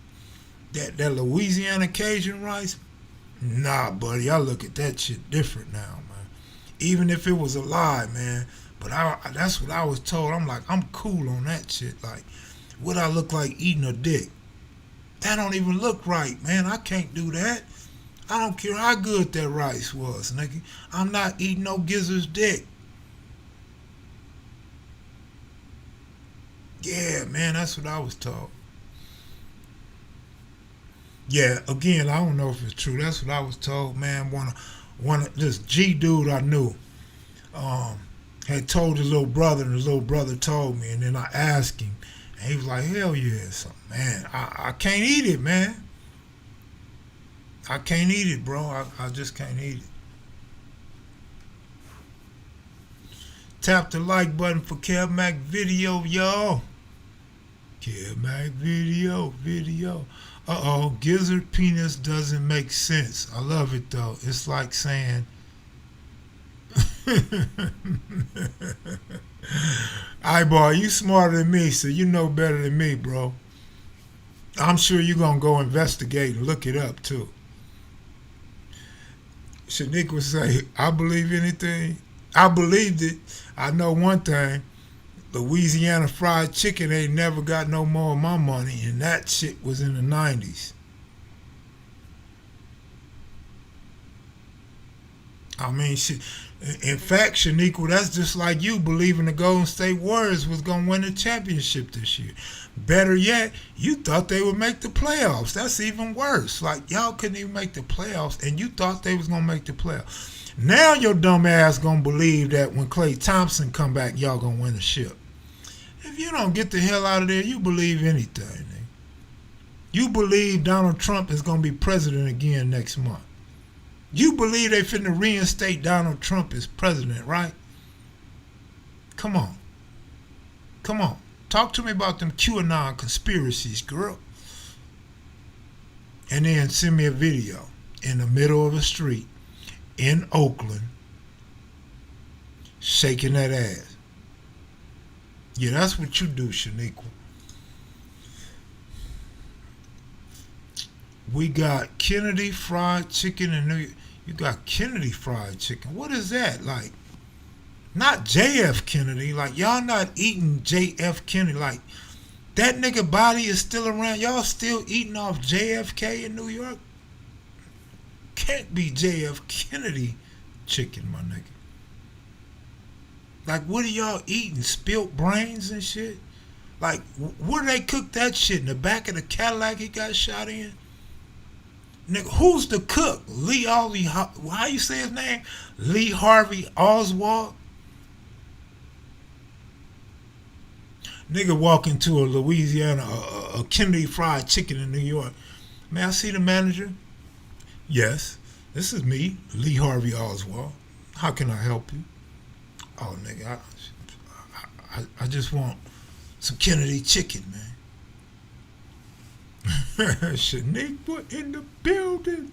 that Louisiana Cajun rice, nah, buddy, I look at that shit different now, man. Even if it was a lie, man. But that's what I was told. I'm like, I'm cool on that shit. Like, what I look like eating a dick? That don't even look right, man. I can't do that. I don't care how good that rice was, nigga. I'm not eating no gizzard's dick. Yeah, man, that's what I was told. Yeah, again, I don't know if it's true. That's what I was told, man. One of this G dude I knew. had told his little brother, and his little brother told me, and then I asked him, and he was like, hell yeah. So, man, I can't eat it, man. I can't eat it, bro. I just can't eat it. Tap the like button for Kev Mac video, y'all. Kev Mac video. Uh-oh, gizzard penis doesn't make sense. I love it, though. It's like saying... Eyeball, you smarter than me, so you know better than me, bro. I'm sure you're going to go investigate and look it up, too. Shanique would say, I believe anything. I believed it. I know one thing. Louisiana fried chicken ain't never got no more of my money, and that shit was in the 90s. I mean, shit. In fact, Shaniqua, that's just like you believing the Golden State Warriors was going to win the championship this year. Better yet, you thought they would make the playoffs. That's even worse. Like, y'all couldn't even make the playoffs, and you thought they was going to make the playoffs. Now your dumb ass going to believe that when Klay Thompson come back, y'all going to win the ship. If you don't get the hell out of there, you believe anything. Nigga. You believe Donald Trump is going to be president again next month. You believe they finna reinstate Donald Trump as president, right? Come on. Come on. Talk to me about them QAnon conspiracies, girl. And then send me a video in the middle of a street in Oakland shaking that ass. Yeah, that's what you do, Shaniqua. We got Kennedy Fried Chicken in New York. You got Kennedy Fried Chicken. What is that? Like, not JF Kennedy. Like, y'all not eating JF Kennedy. Like, that nigga body is still around. Y'all still eating off JFK in New York? Can't be JF Kennedy chicken, my nigga. Like, what are y'all eating? Spilt brains and shit? Like, where they cook that shit? In the back of the Cadillac he got shot in? Nigga, who's the cook? Lee Harvey, how you say his name? Lee Harvey Oswald? Nigga walk into a Louisiana, a Kennedy Fried Chicken in New York. May I see the manager? Yes, this is me, Lee Harvey Oswald. How can I help you? Oh, nigga, I just want some Kennedy chicken, man. Shaniqua in the building.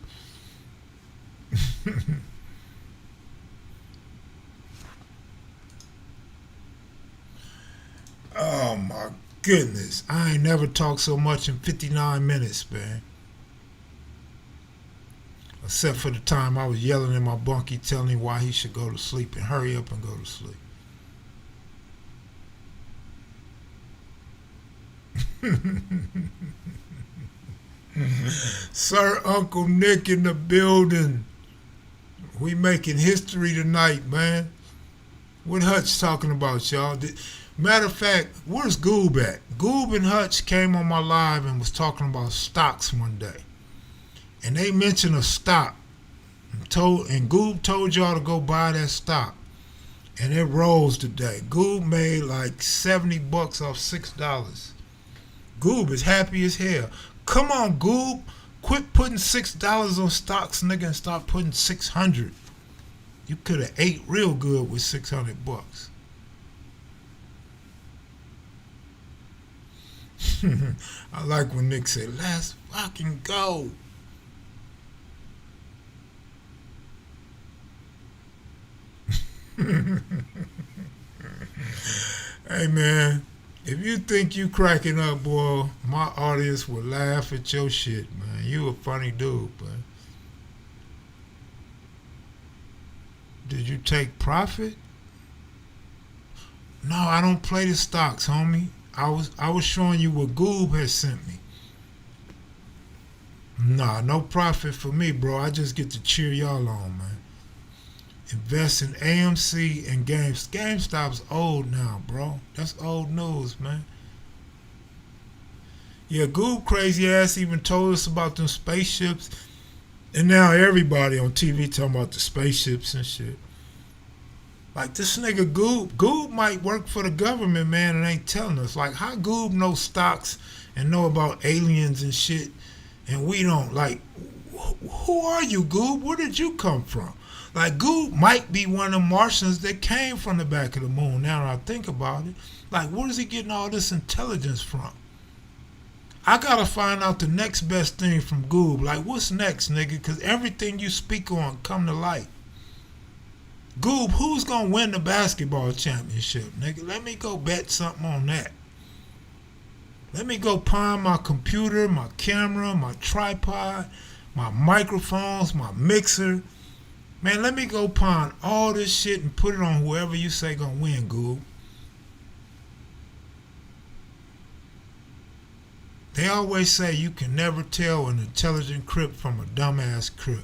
Oh my goodness. I ain't never talked so much in 59 minutes, man. Except for the time I was yelling at my bunkie telling him why he should go to sleep and hurry up and go to sleep. Sir Uncle Nick in the building. We making history tonight, man. What Hutch talking about, y'all? Matter of fact, where's Goob at? Goob and Hutch came on my live and was talking about stocks one day. And they mentioned a stock. And Goob told y'all to go buy that stock. And it rose today. Goob made like $70 off $6. Goob is happy as hell. Come on, Goob. Quit putting $6 on stocks, nigga, and start putting $600. You could have ate real good with $600. I like when Nick said, let's fucking go. Hey, man. If you think you cracking up, boy, my audience will laugh at your shit, man. You a funny dude, man. Did you take profit? No, I don't play the stocks, homie. I was showing you what Goob has sent me. Nah, no profit for me, bro. I just get to cheer y'all on, man. Invest in AMC and GameStop's old now, bro. That's old news, man. Yeah, Goob crazy ass even told us about them spaceships. And now everybody on TV talking about the spaceships and shit. Like this nigga Goob. Goob might work for the government, man, and ain't telling us. Like how Goob know stocks and know about aliens and shit, and we don't. Like, who are you, Goob? Where did you come from? Like Goob might be one of the Martians that came from the back of the moon. Now that I think about it, like where is he getting all this intelligence from? I gotta find out the next best thing from Goob. Like what's next, nigga? Cause everything you speak on come to light. Goob, who's gonna win the basketball championship, nigga? Let me go bet something on that. Let me go pawn my computer, my camera, my tripod, my microphones, my mixer. Man, let me go pawn all this shit and put it on whoever you say gonna win, Goob. They always say you can never tell an intelligent crip from a dumbass crip.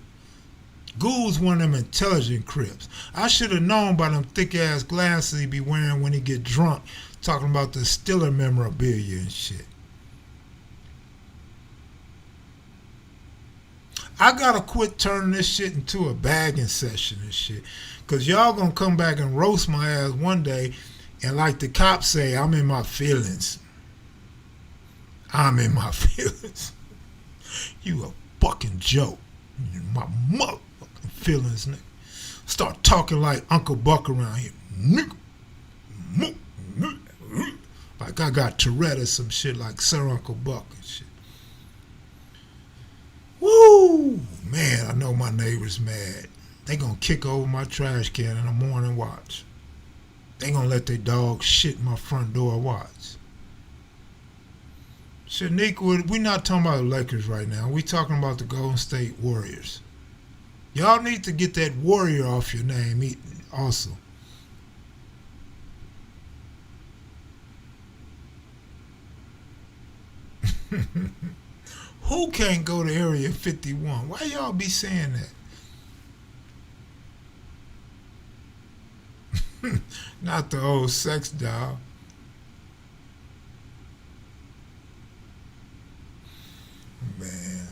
Goob's one of them intelligent crips. I should have known by them thick ass glasses he be wearing when he get drunk, talking about the Stiller memorabilia and shit. I gotta quit turning this shit into a bagging session and shit. Cause y'all gonna come back and roast my ass one day and like the cops say, I'm in my feelings. I'm in my feelings. You a fucking joke. You my motherfucking feelings, nigga. Start talking like Uncle Buck around here. Nigga. Like I got Tourette or some shit like Sir Uncle Buck and shit. Woo! Man, I know my neighbor's mad. They gonna kick over my trash can in the morning watch. They gonna let their dog shit in my front door watch. Shaniqua, we not talking about the Lakers right now. We talking about the Golden State Warriors. Y'all need to get that warrior off your name also. Who can't go to Area 51? Why y'all be saying that? Not the old sex doll. Man.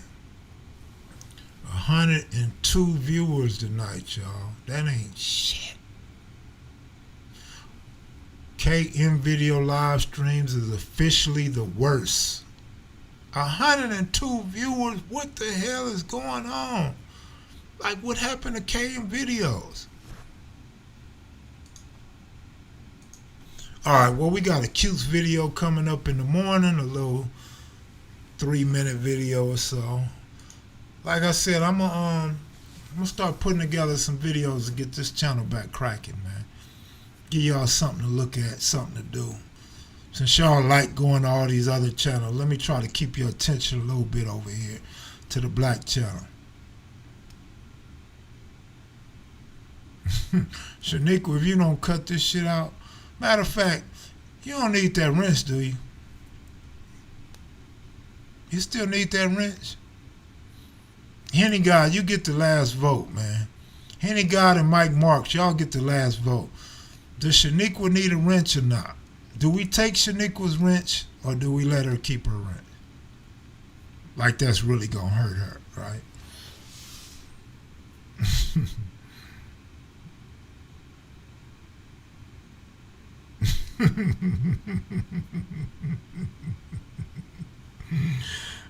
102 viewers tonight, y'all. That ain't shit. KM video live streams is officially the worst. 102 viewers? What the hell is going on? Like, what happened to KM videos? Alright, well, we got a cute video coming up in the morning, a little 3-minute video or so. Like I said, I'm gonna start putting together some videos to get this channel back cracking, man. Give y'all something to look at, something to do. Since y'all like going to all these other channels, let me try to keep your attention a little bit over here to the black channel. Shaniqua, if you don't cut this shit out, matter of fact, you don't need that wrench, do you? You still need that wrench? Henny God, you get the last vote, man. Henny God and Mike Marks, y'all get the last vote. Does Shaniqua need a wrench or not? Do we take Shaniqua's wrench or do we let her keep her wrench? Like that's really gonna hurt her, right?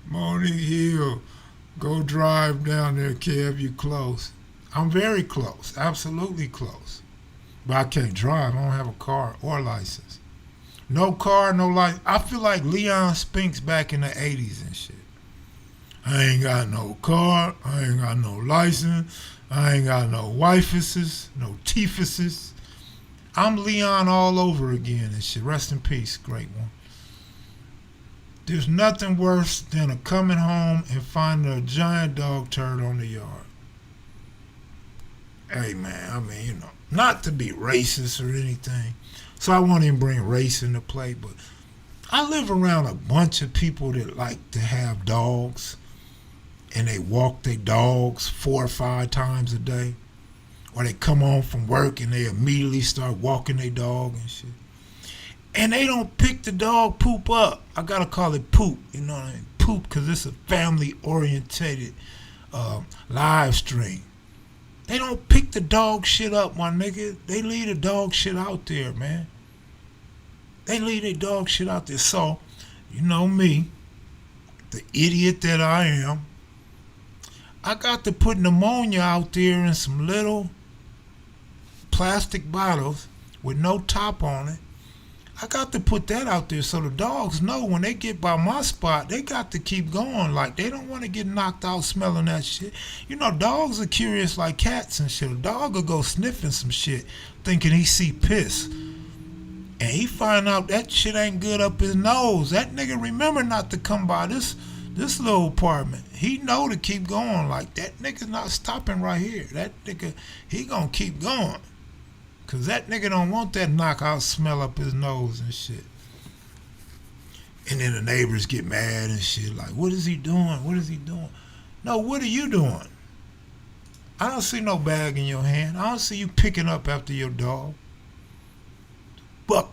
Monique Hill, go drive down there, Kev. You close. I'm very close, absolutely close. But I can't drive. I don't have a car or license. No car, no license. I feel like Leon Spinks back in the 80s and shit. I ain't got no car. I ain't got no license. I ain't got no wifeses, no teefuses. I'm Leon all over again and shit. Rest in peace, great one. There's nothing worse than a coming home and finding a giant dog turd on the yard. Hey, man, I mean, you know, not to be racist or anything. So I won't even bring race into play, but I live around a bunch of people that like to have dogs and they walk their dogs 4 or 5 times a day. Or they come home from work and they immediately start walking their dog and shit. And they don't pick the dog poop up. I gotta call it poop, you know what I mean? Poop, because it's a family-orientated live stream. They don't pick the dog shit up, my nigga. They leave the dog shit out there, man. They leave their dog shit out there. So, you know me, the idiot that I am, I got to put pneumonia out there in some little plastic bottles with no top on it. I got to put that out there so the dogs know when they get by my spot, they got to keep going. Like, they don't want to get knocked out smelling that shit. You know, dogs are curious like cats and shit. A dog will go sniffing some shit thinking he see piss. And he find out that shit ain't good up his nose. That nigga remember not to come by this little apartment. He know to keep going. Like, that nigga's not stopping right here. That nigga, he gonna keep going. Cause that nigga don't want that knockout smell up his nose and shit. And then the neighbors get mad and shit. Like, what is he doing? What is he doing? No, what are you doing? I don't see no bag in your hand. I don't see you picking up after your dog. But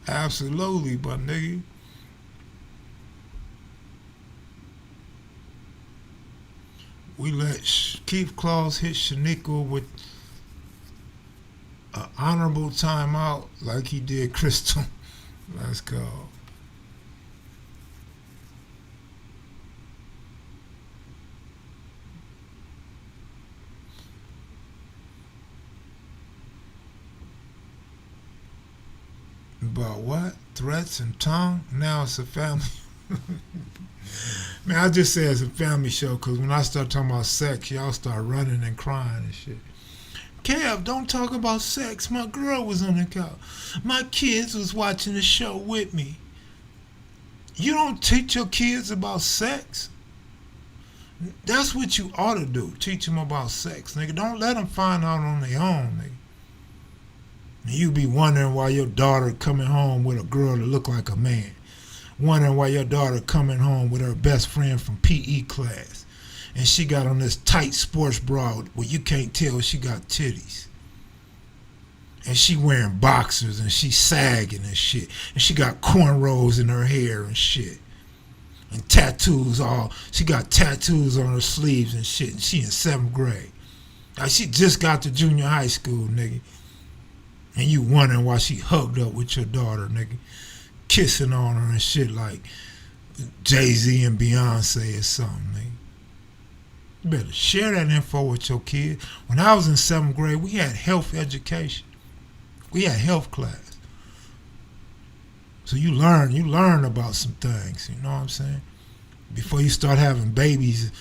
absolutely, but nigga. We let Keith Claus hit Shaniqua with an honorable timeout like he did Crystal. Let's go. About what? Threats and tongue? Now it's a family. Man, I just say it's a family show because when I start talking about sex, y'all start running and crying and shit. Kev, don't talk about sex. My girl was on the couch. My kids was watching the show with me. You don't teach your kids about sex? That's what you ought to do. Teach them about sex, nigga. Don't let them find out on their own, nigga. And you be wondering why your daughter coming home with a girl that look like a man. Wondering why your daughter coming home with her best friend from PE class. And she got on this tight sports bra where you can't tell she got titties. And she wearing boxers and she sagging and shit. And she got cornrows in her hair and shit. And tattoos she got tattoos on her sleeves and shit. And she in 7th grade. Like, she just got to junior high school, nigga. And you wondering why she hugged up with your daughter, nigga. Kissing on her and shit like Jay-Z and Beyonce or something, nigga. You better share that info with your kids. When I was in 7th grade, we had health education. We had health class. So you learn about some things, you know what I'm saying? Before you start having babies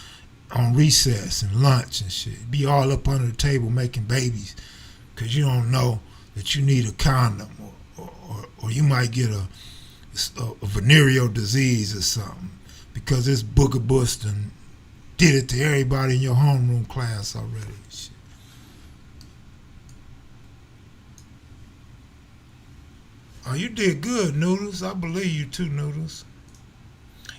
on recess and lunch and shit. Be all up under the table making babies because you don't know that you need a condom or you might get a venereal disease or something because this booger bust and did it to everybody in your homeroom class already. Shit. Oh, you did good, Noodles. I believe you too, Noodles.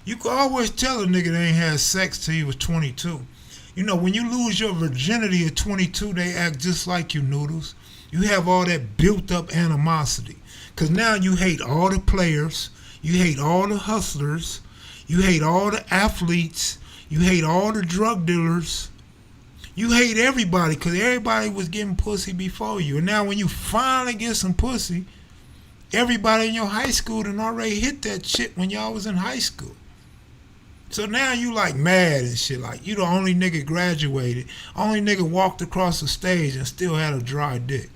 You can always tell a nigga they ain't had sex till he was 22. You know, when you lose your virginity at 22, they act just like you, Noodles. You have all that built up animosity. Because now you hate all the players, you hate all the hustlers, you hate all the athletes, you hate all the drug dealers. You hate everybody because everybody was getting pussy before you. And now when you finally get some pussy, everybody in your high school done already hit that shit when y'all was in high school. So now you like mad and shit. Like you the only nigga graduated, only nigga walked across the stage and still had a dry dick.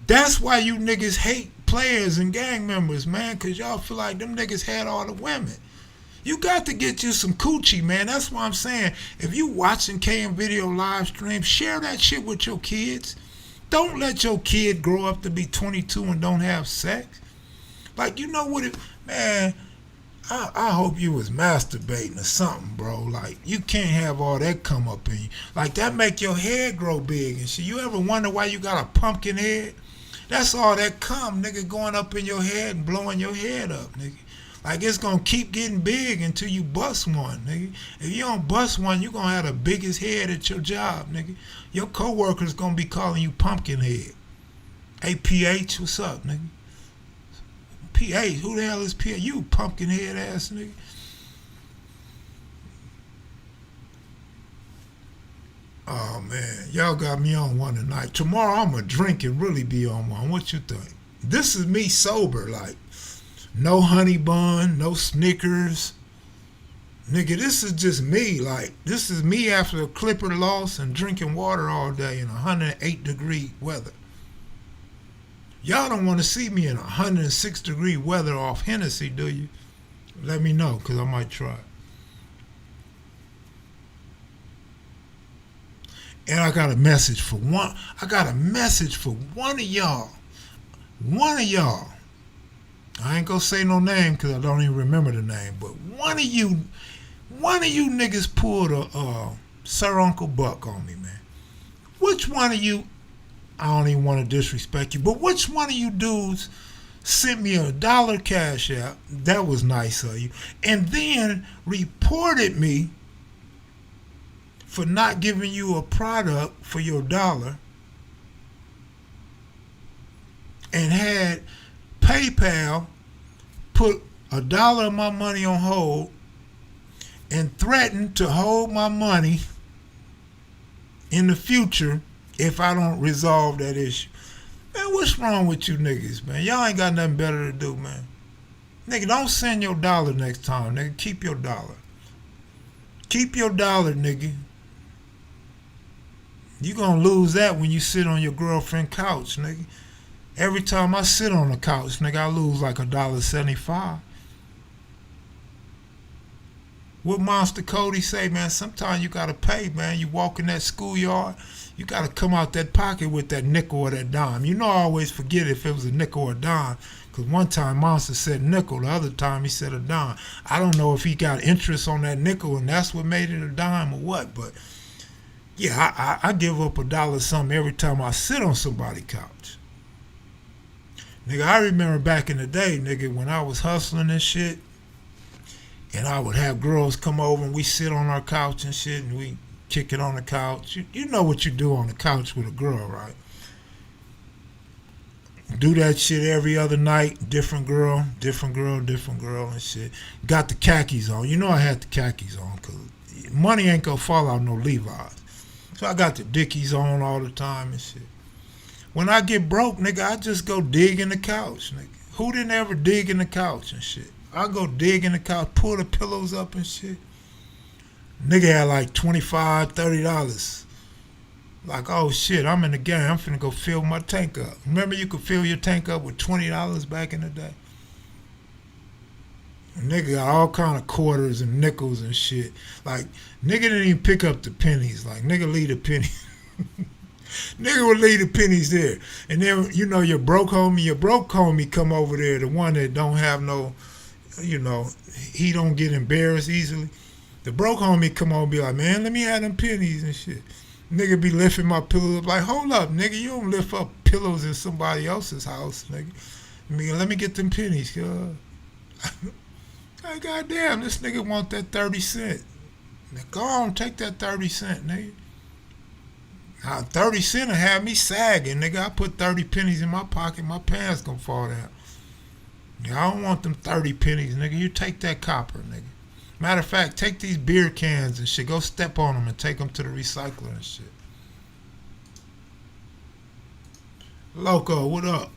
That's why you niggas hate players and gang members, man, because y'all feel like them niggas had all the women. You got to get you some coochie, man. That's why I'm saying, if you watching KM Video live stream, share that shit with your kids. Don't let your kid grow up to be 22 and don't have sex. Like, you know what man, I hope you was masturbating or something, bro. Like, you can't have all that come up in you. Like, that make your head grow big and shit. You ever wonder why you got a pumpkin head? That's all that cum, nigga, going up in your head and blowing your head up, nigga. Like, it's gonna keep getting big until you bust one, nigga. If you don't bust one, you gonna have the biggest head at your job, nigga. Your coworkers gonna be calling you pumpkin head. Hey, PH, what's up, nigga? PA. Who the hell is PA? You pumpkin head ass nigga. Oh man, y'all got me on one tonight. Tomorrow I'm gonna drink and really be on one. What you think? This is me sober, like no honey bun, no Snickers. Nigga, this is just me. Like, this is me after a Clipper loss and drinking water all day in 108-degree weather. Y'all don't want to see me in 106-degree weather off Hennessy, do you? Let me know, because I might try. And I got a message for one. I got a message for one of y'all. One of y'all. I ain't gonna say no name because I don't even remember the name. But one of you niggas pulled a Sir Uncle Buck on me, man. Which one of you? I don't even want to disrespect you, but which one of you dudes sent me $1 cash out? That was nice of you. And then reported me for not giving you a product for your dollar and had PayPal put $1 of my money on hold and threatened to hold my money in the future if I don't resolve that issue. Man, what's wrong with you niggas, man? Y'all ain't got nothing better to do, man. Nigga, don't send your dollar next time, nigga. Keep your dollar. Keep your dollar, nigga. You gonna lose that when you sit on your girlfriend couch, nigga. Every time I sit on the couch, nigga, I lose like $1.75. What Monster Cody say, man? Sometimes you gotta pay, man. You walk in that schoolyard, you gotta come out that pocket with that nickel or that dime. You know I always forget if it was a nickel or a dime, because one time Monster said nickel, the other time he said a dime. I don't know if he got interest on that nickel and that's what made it a dime or what, but yeah, I give up $1 something every time I sit on somebody's couch. Nigga, I remember back in the day, nigga, when I was hustling and shit, and I would have girls come over and we sit on our couch and shit and we kick it on the couch. You know what you do on the couch with a girl, right? Do that shit every other night. Different girl and shit. Got the khakis on. You know I had the khakis on because money ain't gonna fall out no Levi's. So I got the Dickies on all the time and shit. When I get broke, nigga, I just go dig in the couch, nigga. Who didn't ever dig in the couch and shit? I go dig in the couch, pull the pillows up and shit. Nigga had like $25, $30. Like, oh shit, I'm in the game. I'm finna go fill my tank up. Remember you could fill your tank up with $20 back in the day? Nigga got all kind of quarters and nickels and shit. Like, nigga didn't even pick up the pennies. Like, nigga leave the pennies. Nigga would leave the pennies there. And then, you know, your broke homie come over there, the one that don't have no, you know, he don't get embarrassed easily. The broke homie come on and be like, man, let me have them pennies and shit. Nigga be lifting my pillows up like, hold up, nigga, you don't lift up pillows in somebody else's house, nigga. Let me get them pennies, Like, goddamn, this nigga want that 30 cent. Now, go on, take that 30 cent, nigga. Now, 30 cent will have me sagging, nigga. I put 30 pennies in my pocket, my pants gonna fall down. I don't want them 30 pennies, nigga. You take that copper, nigga. Matter of fact, take these beer cans and shit. Go step on them and take them to the recycler and shit. Loco, what up?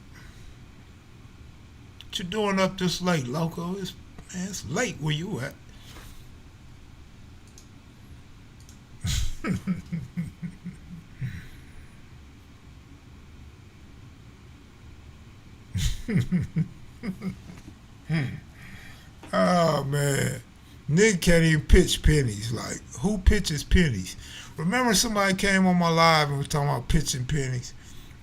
What you doing up this late, Loco? It's late where you at. Oh man, Nick can't even pitch pennies. Like, who pitches pennies? Remember somebody came on my live and was talking about pitching pennies,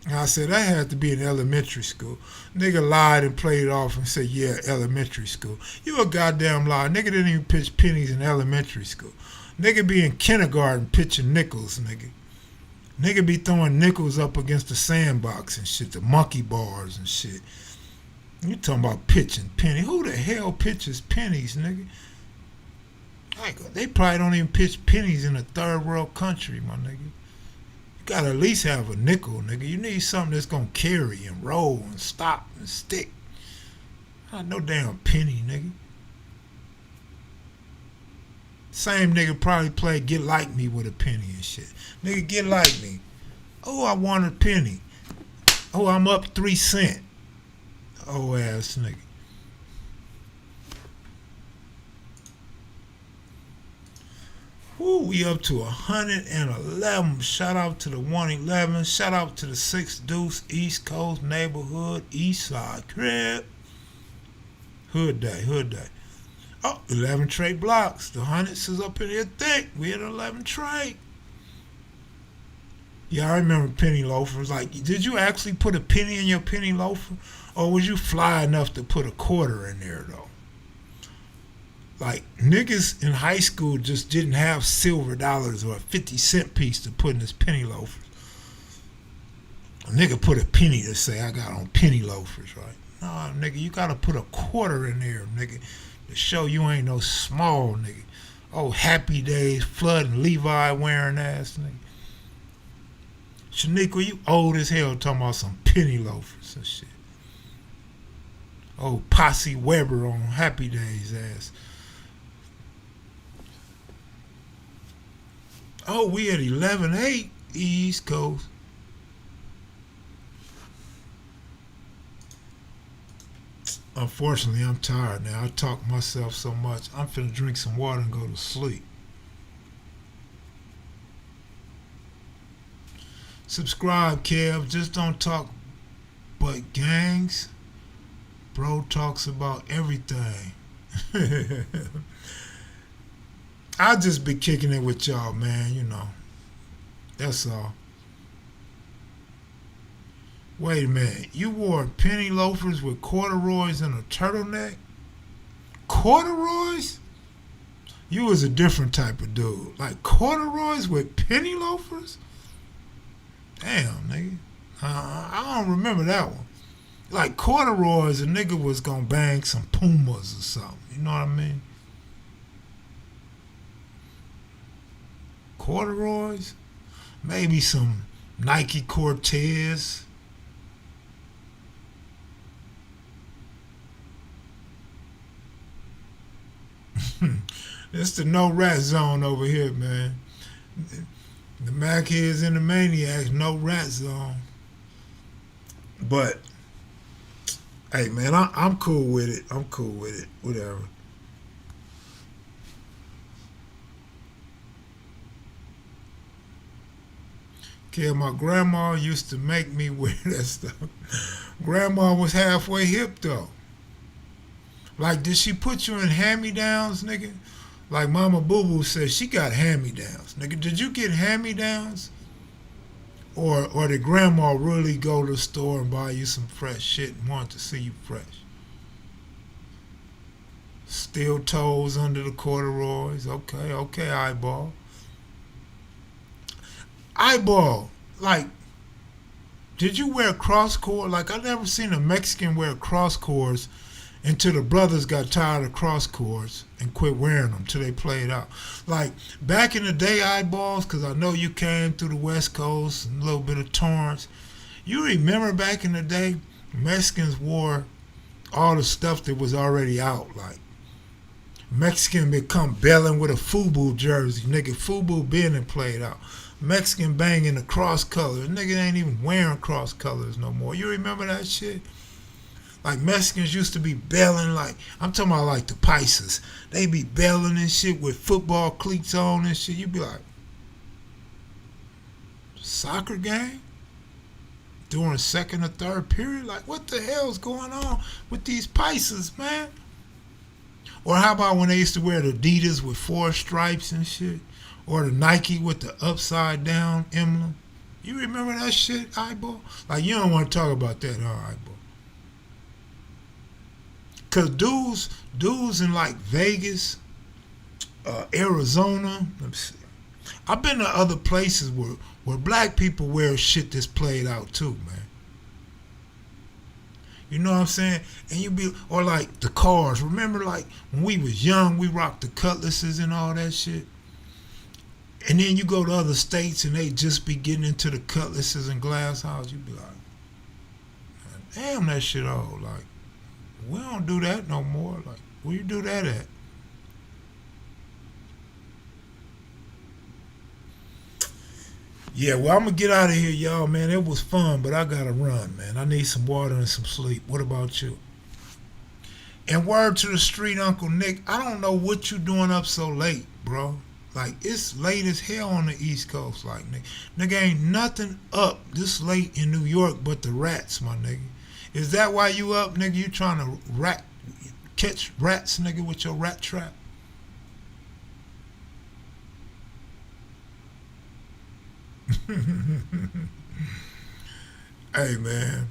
and I said that had to be in elementary school. Nigga lied and played it off and said, yeah, elementary school. You a goddamn liar. Nigga didn't even pitch pennies in elementary school. Nigga be in kindergarten pitching nickels, nigga. Nigga be throwing nickels up against the sandbox and shit, the monkey bars and shit. You talking about pitching pennies? Who the hell pitches pennies, nigga? They probably don't even pitch pennies in a third world country, my nigga. You gotta at least have a nickel, nigga. You need something that's gonna carry and roll and stop and stick. Not no damn penny, nigga. Same nigga probably played Get Like Me with a penny and shit. Nigga, Get Like Me. Oh, I won a penny. Oh, I'm up 3 cents. Oh, ass nigga. Woo, we up to 111. Shout out to the 111. Shout out to the 6 Deuce East Coast neighborhood, East Side Crib. Hood day, hood day. Oh, 11 trade blocks. The hundreds is up in here thick. We at 11 trade. Yeah, I remember penny loafers. Like, did you actually put a penny in your penny loafer? Or was you fly enough to put a quarter in there, though? Like, niggas in high school just didn't have silver dollars or a 50-cent piece to put in his penny loafers. A nigga put a penny to say, I got on penny loafers, right? Nah, nigga, you gotta put a quarter in there, nigga, to show you ain't no small nigga. Oh, Happy Days, Flood and Levi wearing ass nigga. Shaniqua, you old as hell talking about some penny loafers and shit. Oh, Posse Weber on Happy Days ass. Oh, we at 11-8 East Coast. Unfortunately, I'm tired now. I talk myself so much. I'm finna drink some water and go to sleep. Subscribe, Kev. Just don't talk but gangs. Bro talks about everything. I'll just be kicking it with y'all, man, you know. That's all. Wait a minute. You wore penny loafers with corduroys and a turtleneck? Corduroys? You was a different type of dude. Like corduroys with penny loafers? Damn, nigga. I don't remember that one. Like corduroys, a nigga was gonna bang some Pumas or something. You know what I mean? Corduroys? Maybe some Nike Cortez. It's the no rat zone over here, man. The Mac heads and the maniacs, no rat zone. But hey, man, I'm cool with it. I'm cool with it. Whatever. Okay, my grandma used to make me wear that stuff. Grandma was halfway hip though. Like, did she put you in hand-me-downs, nigga? Like Mama Boo Boo said, she got hand-me-downs. Nigga, did you get hand-me-downs? Or did grandma really go to the store and buy you some fresh shit and want to see you fresh? Steel toes under the corduroys. Okay, eyeball. Eyeball, like, did you wear cross cord? Like, I never seen a Mexican wear cross cords until the brothers got tired of cross cords and quit wearing them till they played out. Like, back in the day, eyeballs, because I know you came through the West Coast and a little bit of Torrance. You remember back in the day, Mexicans wore all the stuff that was already out. Like, Mexican become belling with a FUBU jersey. Nigga, FUBU been and played out. Mexican banging the cross colors. Nigga ain't even wearing cross colors no more. You remember that shit? Like, Mexicans used to be belling, like, I'm talking about like the Pisces. They be belling and shit with football cleats on and shit. You be like, soccer game? During second or third period? Like, what the hell's going on with these Pisces, man? Or how about when they used to wear the Adidas with 4 stripes and shit? Or the Nike with the upside down emblem? You remember that shit, eyeball? Like, you don't want to talk about that, huh, eyeball? Cause dudes in like Vegas, Arizona. Let me see. I've been to other places where black people wear shit that's played out too, man. You know what I'm saying? And you be, or like the cars. Remember, like when we was young, we rocked the Cutlasses and all that shit. And then you go to other states and they just be getting into the Cutlasses and glass house. You be like, damn, that shit old. Like, We don't do that no more. Like, where you do that at? Yeah, well, I'm gonna get out of here, y'all, man. It was fun, but I gotta run, man. I need some water and some sleep. What about you? And word to the street, Uncle Nick, I don't know what you doing up so late, bro. Like, it's late as hell on the East Coast. Like, nigga ain't nothing up this late in New York but the rats, my nigga. Is that why you up, nigga? You trying to catch rats, nigga, with your rat trap? Hey, man.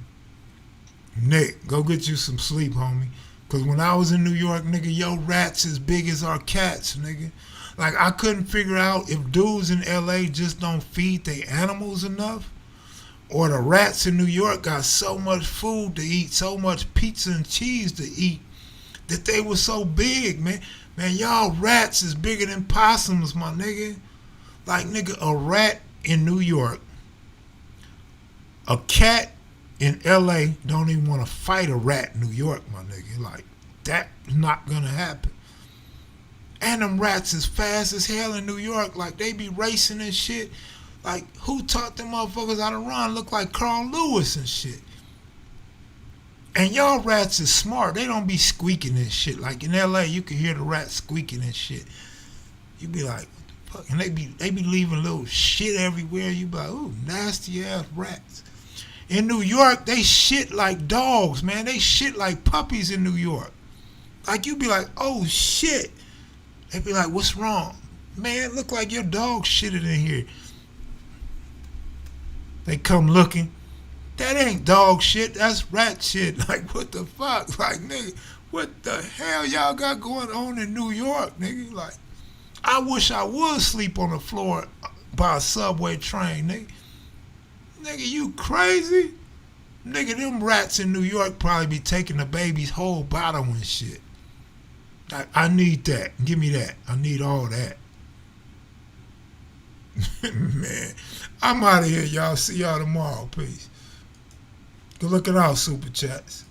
Nick, go get you some sleep, homie. Cause when I was in New York, nigga, your rats as big as our cats, nigga. Like I couldn't figure out if dudes in LA just don't feed their animals enough, or the rats in New York got so much food to eat, so much pizza and cheese to eat, that they were so big, man. Man, y'all rats is bigger than possums, my nigga. Like nigga, a rat in New York, a cat in LA don't even want to fight a rat in New York, my nigga. Like, that's not gonna happen. And them rats is fast as hell in New York. Like, they be racing and shit. Like, who taught them motherfuckers how to run? Look like Carl Lewis and shit. And y'all rats is smart. They don't be squeaking and shit. Like, in LA, you can hear the rats squeaking and shit. You be like, what the fuck? And they be leaving little shit everywhere. You be like, ooh, nasty ass rats. In New York, they shit like dogs, man. They shit like puppies in New York. Like, you be like, oh, shit. They be like, what's wrong? Man, look like your dog shitted in here. They come looking. That ain't dog shit. That's rat shit. Like, what the fuck? Like, nigga, what the hell y'all got going on in New York, nigga? Like, I wish I would sleep on the floor by a subway train, nigga. Nigga, you crazy? Nigga, them rats in New York probably be taking the baby's whole bottom and shit. I need that. Give me that. I need all that. Man, I'm out of here, y'all. See y'all tomorrow. Peace. Good looking out, Super Chats.